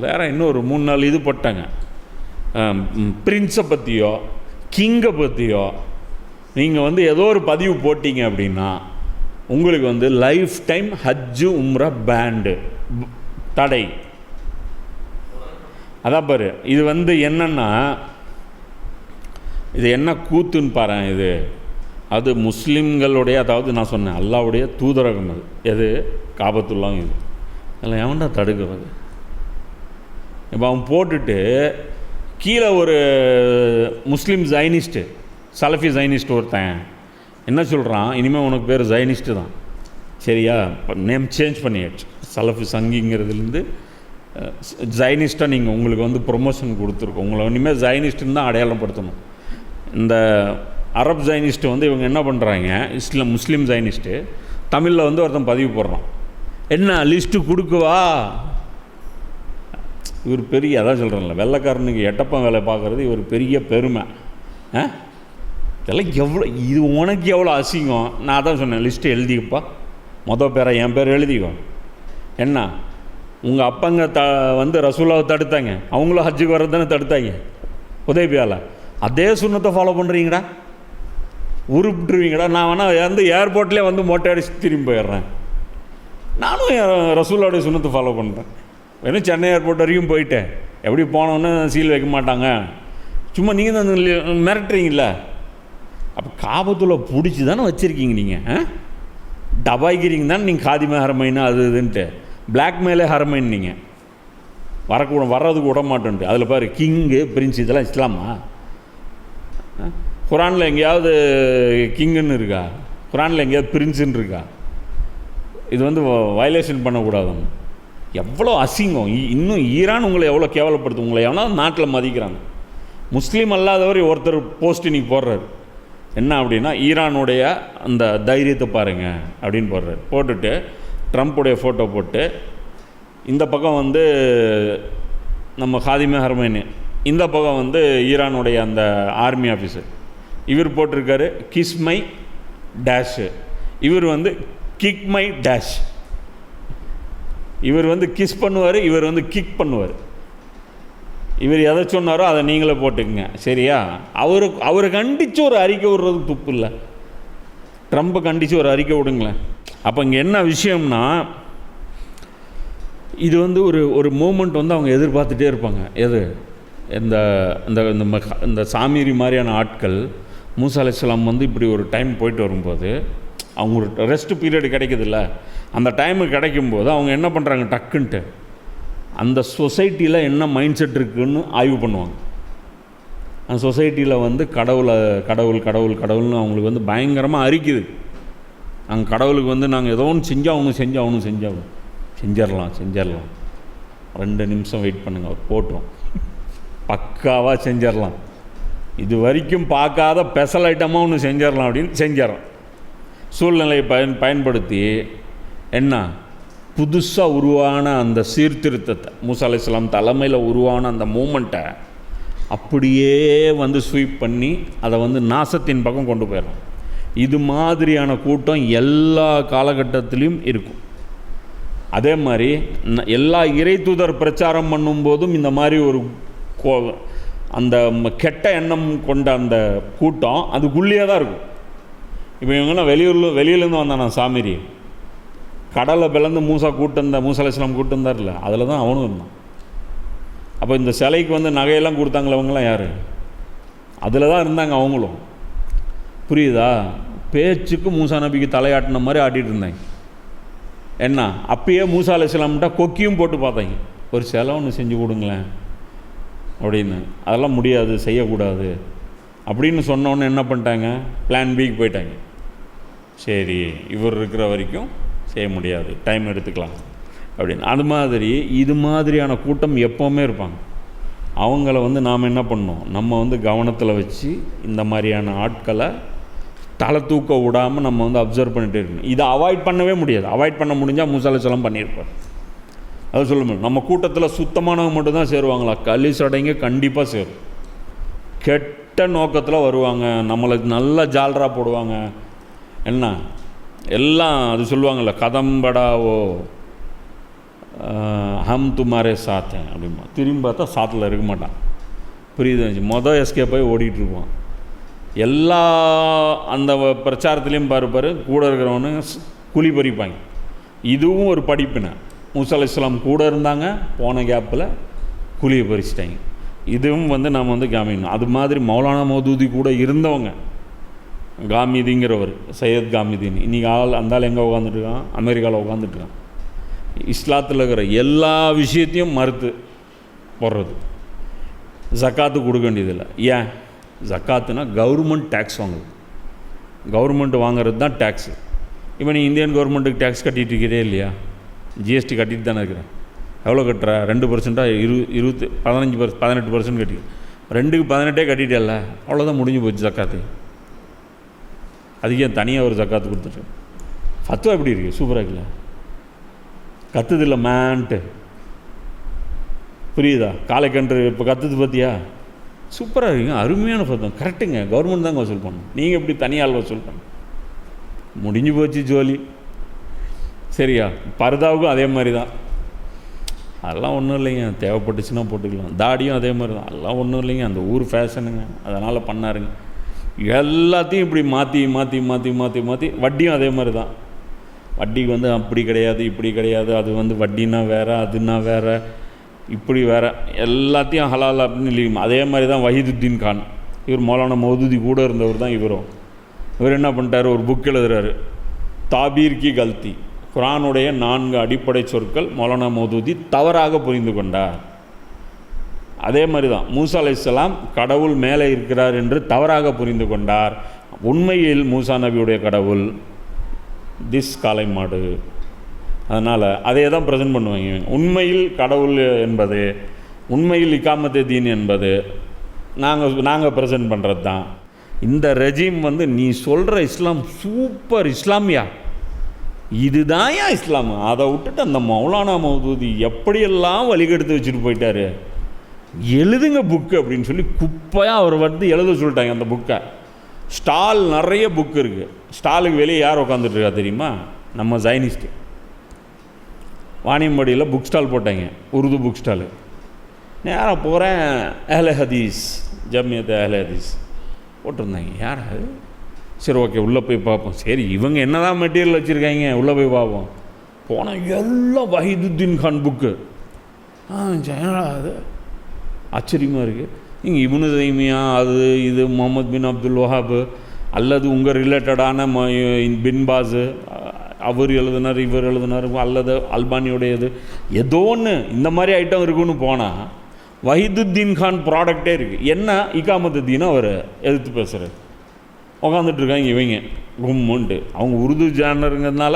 வேறு இன்னும் ஒரு 3-4 இது போட்டாங்க, பிரின்ஸை பற்றியோ கிங்கை பற்றியோ நீங்கள் ஏதோ ஒரு பதிவு போட்டிங்க அப்படின்னா உங்களுக்கு லைஃப் டைம் ஹஜ்ஜு உம்ரா பேண்டு தடை. அதான் பாரு, இது என்னன்னா இது என்ன கூத்துன்னு பாரு. அது முஸ்லீம்களுடைய, அதாவது நான் சொன்னேன் அல்லாவுடைய தூதரகம். அது எது? காபத்துல்லாம். இது அதில் எவன்டா தடுக்கிறது? இப்போ அவன் போட்டுட்டு கீழே ஒரு முஸ்லீம் ஜைனிஸ்ட்டு, சலஃபி ஜைனிஸ்ட் ஒருத்தன் என்ன சொல்கிறான், இனிமேல் உனக்கு பேர் ஜைனிஸ்ட்டு தான், சரியா? நேம் சேஞ்ச் பண்ணியாச்சு. சலஃபி சங்கிங்கிறதுலேருந்து ஜைனிஸ்ட்டாக நீங்கள் உங்களுக்கு ப்ரொமோஷன் கொடுத்துருக்கோம். உங்களை இனிமேல் ஜைனிஸ்ட்டுன்னு தான் அடையாளப்படுத்தணும். இந்த அரப் ஜைனிஸ்ட்டு இவங்க என்ன பண்ணுறாங்க, முஸ்லீம் ஜைனிஸ்ட்டு தமிழில் ஒருத்தன் பதிவு போடுறான், என்ன லிஸ்ட்டு கொடுக்குவா? இவர் பெரிய, அதான் சொல்கிறேன்ல, வெள்ளைக்காரனுக்கு எட்டப்பம் வேலை பார்க்குறது இவர் பெரிய பெருமை. இதெல்லாம் இது உனக்கு எவ்வளோ அசிங்கம். நான் அதான் சொன்னேன், லிஸ்ட்டு எழுதிக்கப்பா, பேரை என் பேர் எழுதிக்கோ. என்ன உங்கள் அப்பங்க ரசூலாவை தடுத்தாங்க, அவங்களும் ஹஜ்ஜுக்கு வர்றது தடுத்தாங்க உதய்பியாவில். அதே சுண்ணத்தை ஃபாலோ பண்ணுறீங்கடா, உருப்பிட்டுருவீங்கடா. நான் வேணால் ஏர்போர்ட்லேயே மொட்டை அடிச்சு திரும்பி போயிடுறேன். நானும் ரசூலோடைய சுண்ணத்தை ஃபாலோ பண்ணுறேன். வேணும் சென்னை ஏர்போர்ட் வரைக்கும் போயிட்டேன், எப்படி போனோன்னு சீல் வைக்க மாட்டாங்க, சும்மா நீங்கள் தான் மிரட்டுறீங்கள. அப்போ காபத்துல பிடிச்சி தானே வச்சுருக்கீங்க நீங்கள், டபாய்க்கிறீங்க தானே நீங்கள். காதிமே ஹரமைன்னு அது இதுன்ட்டு பிளாக்மெயிலே ஹரமைன்னு நீங்கள் வர்றதுக்கு விட மாட்டேன்ட்டு. அதில் பாரு, கிங்கு பிரின்ஸ் இதெல்லாம் இஸ்லாமா? குரானில் எங்கேயாவது கிங்குன்னு இருக்கா? குரானில் எங்கேயாவது பிரின்ஸுன்னு இருக்கா? இது வயலேஷன் பண்ணக்கூடாதுன்னு. எவ்வளோ அசிங்கம். இன்னும் ஈரான் உங்களை எவ்வளோ கேவலப்படுத்தும். உங்களை எவனா நாட்டில் மதிக்கிறாங்க. முஸ்லீம் அல்லாதவர் ஒருத்தர் போஸ்ட் இன்றைக்கி போடுறாரு, என்ன அப்படின்னா, ஈரானுடைய அந்த தைரியத்தை பாருங்கள் அப்படின்னு போடுறாரு. போட்டுட்டு ட்ரம்ப்புடைய ஃபோட்டோ போட்டு, இந்த பக்கம் நம்ம காதிமே ஹர்மைனு, இந்த பக்கம் ஈரானுடைய அந்த ஆர்மி ஆஃபீஸர். இவர் போட்டிருக்காரு கிஸ் மை டேஷு, இவர் கிக் மை டேஷ். இவர் கிஸ் பண்ணுவார், இவர் கிக் பண்ணுவார். இவர் எதை சொன்னாரோ அதை நீங்களே போட்டுக்குங்க, சரியா? அவரை கண்டித்து ஒரு அறிக்கை விடுறதுக்கு துப்பு இல்லை. ட்ரம்ப்பை கண்டித்து ஒரு அறிக்கை விடுங்களேன். அப்போ இங்கே என்ன விஷயம்னா, இது ஒரு மூமெண்ட் அவங்க எதிர்பார்த்துட்டே இருப்பாங்க. எது? இந்த சாமிரி மாதிரியான ஆட்கள், மூசா அலைஹிஸ்ஸலாம் இப்படி ஒரு டைம் போயிட்டு வரும்போது அவங்க ரெஸ்ட் பீரியட் கிடைக்குதுல்ல, அந்த டைமுக்கு கிடைக்கும்போது அவங்க என்ன பண்ணுறாங்க, டக்குன்ட்டு அந்த சொசைட்டியில் என்ன மைண்ட் செட் இருக்குதுன்னு ஆய்வு பண்ணுவாங்க. அந்த சொசைட்டியில் கடவுள்னு அவங்களுக்கு பயங்கரமாக அரிக்குது. நாங்கள் கடவுளுக்கு நாங்கள் ஏதோ ஒன்று செஞ்சாகணும். செஞ்சிடலாம் 2 நிமிஷம் வெயிட் பண்ணுங்கள், அவர் போட்டுரும், பக்காவாக செஞ்சிடலாம். இது வரைக்கும் பார்க்காத ஸ்பெஷல் ஐட்டமாக ஒன்று செஞ்சிடலாம் அப்படின்னு செஞ்சிடறோம். சூழ்நிலையை பயன்படுத்தி என்ன புதுசாக உருவான அந்த சீர்திருத்தத்தை, மூசா அலைஹிஸ்ஸலாம் தலைமையில் உருவான அந்த மூமெண்ட்டை அப்படியே ஸ்வீப் பண்ணி அதை நாசத்தின் பக்கம் கொண்டு போயிடலாம். இது மாதிரியான கூட்டம் எல்லா காலகட்டத்திலையும் இருக்கும். அதே மாதிரி எல்லா இறை தூதர் பிரச்சாரம் பண்ணும்போதும் இந்த மாதிரி ஒரு அந்த கெட்ட எண்ணம் கொண்ட அந்த கூட்டம் அதுக்குள்ளேயே தான் இருக்கும். இப்போ இவங்கன்னா வெளியிலேருந்து வந்தானா சாமிரி, கடலை பிளந்து மூசா அலைஹிஸ்ஸலாம் கூட்டு வந்தார்ல, அதில் தான் அவனும் இருந்தான். அப்போ இந்த சிலைக்கு நகையெல்லாம் கொடுத்தாங்களே அவங்களாம் யார்? அதில் தான் இருந்தாங்க அவங்களும். புரியுதா? பேச்சுக்கு மூசா நபிக்கு தலையாட்டின மாதிரி ஆட்டிகிட்டு இருந்தாங்க. என்ன அப்பயே மூசா அலைஹிஸ்ஸலாம்கிட்ட கொக்கியும் போட்டு பார்த்தாங்க, ஒரு சிலை ஒன்று செஞ்சு கொடுங்களேன் அப்படின்னு. அதெல்லாம் முடியாது, செய்யக்கூடாது அப்படின்னு சொன்னோன்னு என்ன பண்ணிட்டாங்க, பிளான் பிக்கு போயிட்டாங்க. சரி இவர் இருக்கிற வரைக்கும் செய்ய முடியாது, டைம் எடுத்துக்கலாம் அப்படின்னு. அது மாதிரி இது மாதிரியான கூட்டம் எப்போவுமே இருப்பாங்க. அவங்கள வந்து நாம் என்ன பண்ணோம், நம்ம வந்து கவனத்தில் வச்சு இந்த மாதிரியான ஆட்களை தலை தூக்க விடாமல் நம்ம வந்து அப்சர்வ் பண்ணிகிட்டே இருக்கணும். இதை அவாய்ட் பண்ணவே முடியாது. அவாய்ட் பண்ண முடிஞ்சால் மூசா அலைஹிஸ்ஸலாம் பண்ணியிருப்பார். அதை சொல்ல முடியும். நம்ம கூட்டத்தில் சுத்தமானவங்க மட்டும்தான் சேருவாங்களா? கலிசடைங்க கண்டிப்பாக சேரும். கெட்ட நோக்கத்தில் வருவாங்க, நம்மளை நல்லா ஜால்ரா போடுவாங்க. என்ன எல்லாம் அது சொல்லுவாங்கள்ல, கதம்படாவோ ஹம் துமாரே சாத்தேன் அப்படிமா. திரும்பி பார்த்தா சாத்தில் இருக்க மாட்டான். புரியுது? மொதல் எஸ்கேப் போய் ஓடிட்டுருப்பான். எல்லா அந்த பிரச்சாரத்துலேயும் பாரு கூட இருக்கிறவனு குழி பறிப்பாங்க. இதுவும் ஒரு படிப்பினை. மூசா அலைஹிஸ்ஸலாம் கூட இருந்தாங்க, போன கேப்பில் குழியை பறிச்சிட்டாங்க. இதுவும் வந்து நாம் வந்து காமிக்கணும். அது மாதிரி மௌலானா மௌதூதி கூட இருந்தவங்க, காமிதிங்கிறவர், சையத் காமிதின்னு, இன்றைக்கி அந்த ஆள் எங்கே உட்காந்துட்டுருக்கான்? அமெரிக்காவில் உட்காந்துட்டுருக்கான். இஸ்லாத்தில் இருக்கிற எல்லா விஷயத்தையும் மறுத்து போடுறது. ஜக்காத்து கொடுக்க வேண்டியதில்லை. ஏன்? ஜக்காத்துனா கவர்மெண்ட் டேக்ஸ் வாங்குது. கவர்மெண்ட் வாங்குறது தான் டேக்ஸு. இப்போ நீ இந்தியன் கவர்மெண்ட்டுக்கு டேக்ஸ் கட்டிகிட்டு இருக்கிறே இல்லையா? ஜிஎஸ்டி கட்டிட்டு தானே இருக்கிறேன். எவ்வளோ கட்டுற? 2% 18% கட்டி 2க்கு 18 கட்டிட்டேல்ல, அவ்வளோதான், முடிஞ்சு போச்சு ஜக்காத்து. அதுக்கு ஏன் தனியாக ஒரு ஜக்காத்து கொடுத்துட்டு? ஃபத்வா எப்படி இருக்குது? சூப்பராக இருக்குல்ல? கத்துதில்ல மேன்ட்டு. புரியுதா? காலைக்கன்று இப்போ கத்துது பார்த்தியா? சூப்பராக இருக்குங்க, அருமையான ஃபத்வா. கரெக்டுங்க, கவர்மெண்ட் தாங்க வசூல் பண்ணணும். நீங்கள் எப்படி தனியால் வசூல் பண்ணணும்? முடிஞ்சு போச்சு ஜோலி. சரியா? பர்தாவுக்கும் அதே மாதிரி தான். அதெல்லாம் ஒன்றும் இல்லைங்க, தேவைப்பட்டுச்சுன்னா போட்டுக்கலாம். தாடியும் அதே மாதிரி தான். அதெல்லாம் ஒன்றும் இல்லைங்க, அந்த ஊர் ஃபேஷனுங்க, அதனால் பண்ணாருங்க. எல்லாத்தையும் இப்படி மாற்றி மாற்றி மாற்றி மாற்றி மாற்றி. வட்டியும் அதே மாதிரி தான். வட்டிக்கு வந்து அப்படி கிடையாது, இப்படி கிடையாது, அது வந்து வட்டினா வேறு, அதுனா வேறு, இப்படி வேறு, எல்லாத்தையும் ஹலால் அப்படின்னு இல்லைங்க. அதே மாதிரி தான் வஹீதுத்தீன் கான், இவர் மௌலானா மௌதூதி கூட இருந்தவர் தான் இவரும். இவர் என்ன பண்ணிட்டார், ஒரு புக் எழுதுறாரு, தாபீர் கி கல்தி, குரானுடைய 4 அடிப்படை சொற்கள் மௌலானா மௌதூதி தவறாக புரிந்து கொண்டார். அதே மாதிரி தான் மூசா அலைஹிஸ்ஸலாம் கடவுள் மேலே இருக்கிறார் என்று தவறாக புரிந்து கொண்டார். உண்மையில் மூசா நபியுடைய கடவுள் காளை மாடு. அதனால் அதே தான் ப்ரெசென்ட் பண்ணுவாங்க. உண்மையில் கடவுள் என்பது, உண்மையில் இகாமத்தே தீன் என்பது நாங்கள் ப்ரெசென்ட் பண்ணுறது தான். இந்த ரெஜிம் வந்து நீ சொல்கிற இஸ்லாம் சூப்பர் இஸ்லாமியா, இதுதான் ஏன் இஸ்லாம், அதை விட்டுட்டு அந்த மௌலானா மௌதூதி எப்படியெல்லாம் வழிகெடுத்து வச்சுட்டு போயிட்டாரு, எழுதுங்க புக்கு அப்படின்னு சொல்லி குப்பையாக அவர் வந்து எழுத சொல்லிட்டாங்க அந்த புக்கை. ஸ்டால் நிறைய புக்கு இருக்குது. ஸ்டாலுக்கு வெளியே யார் உட்காந்துட்ருக்கா தெரியுமா? நம்ம ஜைனிஸ்ட்டு. வாணியம்பாடியில் புக் ஸ்டால் போட்டாங்க, உருது புக் ஸ்டாலு. நேராக போகிறேன், அஹ்லே ஹதீஸ், ஜம்மியத் அஹ்லே ஹதீஸ் போட்டிருந்தாங்க. யார் அது? சரி ஓகே, உள்ளே போய் பார்ப்போம். சரி இவங்க என்ன தான் மெட்டீரியல் வச்சுருக்காங்க, உள்ளே போய் பார்ப்போம். போனால் எல்லாம் வஹீதுத்தீன் கான் புக்கு. அது ஆச்சரியமாக இருக்குது. இங்கே இப்னு தைமியா, அது இது முகமது பின் அப்துல் வஹாப், அல்லது உங்கள் ரிலேட்டடான பின் பாஸ், அவர் எழுதினார், இவர் எழுதினார், அல்லது அல்பானியோடையது, ஏதோ ஒன்று இந்த மாதிரி ஐட்டம் இருக்குன்னு போனால் வஹீதுத்தீன் கான் ப்ராடக்டே இருக்குது. என்ன இகாமத்துத்தீனை அவர் எதிர்த்து பேசுகிறார். உக்காந்துட்ருக்காங்க இவங்க கும்முன்ட்டு. அவங்க உருது ஜானருங்கிறதுனால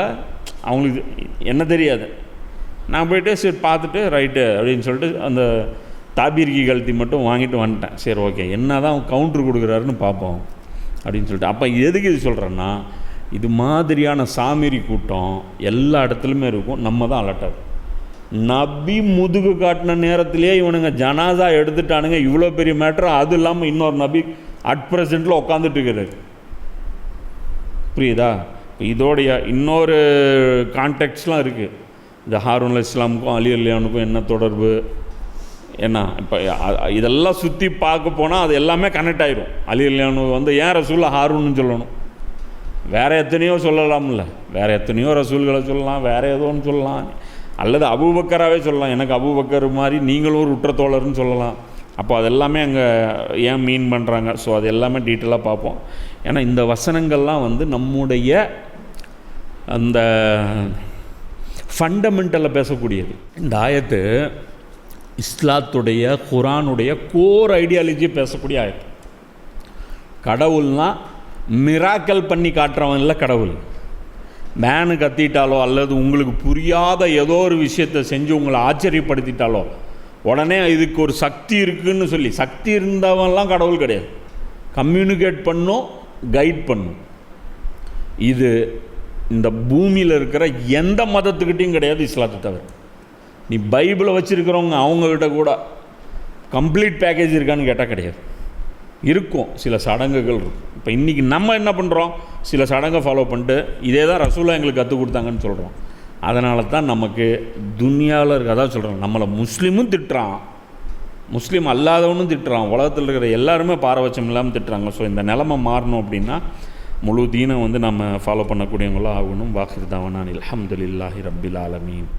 அவங்களுக்கு என்ன தெரியாது. நான் போய்ட்டு சரி பார்த்துட்டு ரைட்டு அப்படின்னு சொல்லிட்டு அந்த தாபீர்கி கல்தி மட்டும் வாங்கிட்டு வந்துட்டேன். சரி ஓகே, என்ன தான் அவங்க கவுண்ட்ரு கொடுக்குறாருன்னு பார்ப்போம் அப்படின்னு சொல்லிட்டு. அப்போ எதுக்கு இது சொல்கிறேன்னா, இது மாதிரியான சாமிரி கூட்டம் எல்லா இடத்துலையுமே இருக்கும். நம்ம தான் அலர்ட்டாக. நபி முதுகு காட்டின நேரத்திலே இவனுங்க ஜனாசா எடுத்துட்டானுங்க, இவ்வளோ பெரிய மேட்ரு. அது இல்லாமல் இன்னொரு நபி அட் ப்ரெசென்ட்டில் உட்காந்துட்டு இருக்கிறாரு. புரியுதா? இதோடைய இன்னொரு கான்டெக்ட்ஸ்லாம் இருக்குது. இந்த ஹாரூன் அலைஹிஸ்ஸலாமுக்கும் அலி அலியானுக்கும் என்ன தொடர்பு, என்ன இப்போ இதெல்லாம் சுற்றி பார்க்க போனால் அது எல்லாமே கனெக்ட் ஆகிடும். அலி அலியானு வந்து ஏன் ரசூல் ஹாரூன்னு சொல்லணும்? வேறு எத்தனையோ சொல்லலாம்ல, வேறு எத்தனையோ ரசூல்களை சொல்லலாம், வேறு ஏதோ ஒன்று சொல்லலாம், அல்லது அபூபக்கராகவே சொல்லலாம். எனக்கு அபூபக்கர் மாதிரி நீங்களும் ஒரு உற்றத்தோழர்னு சொல்லலாம். அப்போ அதெல்லாமே அங்கே ஏன் மீன் பண்ணுறாங்க? ஸோ அது எல்லாமே டீட்டெயிலாக பார்ப்போம். ஏன்னா இந்த வசனங்கள்லாம் வந்து நம்முடைய அந்த ஃபண்டமெண்டலில் பேசக்கூடியது. இந்த ஆயத்து இஸ்லாத்துடைய குரானுடைய கோர் ஐடியாலஜியை பேசக்கூடிய ஆயத்து. கடவுள்னால் மிராக்கல் பண்ணி காட்டுறவன் இல்லை கடவுள். மேனு கத்திட்டாலோ அல்லது உங்களுக்கு புரியாத ஏதோ ஒரு விஷயத்தை செஞ்சு உங்களை ஆச்சரியப்படுத்திட்டாலோ உடனே இதுக்கு ஒரு சக்தி இருக்குதுன்னு சொல்லி, சக்தி இருந்தவன்லாம் கடவுள் கிடையாது. கம்யூனிகேட் பண்ணும், கைட் பண்ணும். இது இந்த பூமியில் இருக்கிற எந்த மதத்துக்கிட்டையும் கிடையாது, இஸ்லாத்தை தவிர. நீ பைபிளை வச்சுருக்கிறவங்க அவங்கக்கிட்ட கூட கம்ப்ளீட் பேக்கேஜ் இருக்கான்னு கேட்டால் கிடையாது. இருக்கும், சில சடங்குகள் இருக்கும். இப்போ இன்றைக்கி நம்ம என்ன பண்ணுறோம், சில சடங்கை ஃபாலோ பண்ணிட்டு இதே தான் ரசூலா எங்களுக்கு கற்றுக் கொடுத்தாங்கன்னு சொல்கிறோம். அதனால தான் நமக்கு துனியாவில் இருக்க, அதான் சொல்கிறோம், நம்மளை முஸ்லீமும் திட்டுறான், முஸ்லீம் அல்லாதவனும் திட்டுறான், உலகத்தில் இருக்கிற எல்லாருமே பாரபட்சம் இல்லாமல் திட்டுறாங்க. ஸோ இந்த நிலைமை மாறணும் அப்படின்னா முழு தீனை நம்ம ஃபாலோ பண்ணக்கூடியவங்களும் ஆகணும். வாஹிர் தாவானா அல்ஹம்துலில்லாஹி ரப்பில் ஆலமீன்.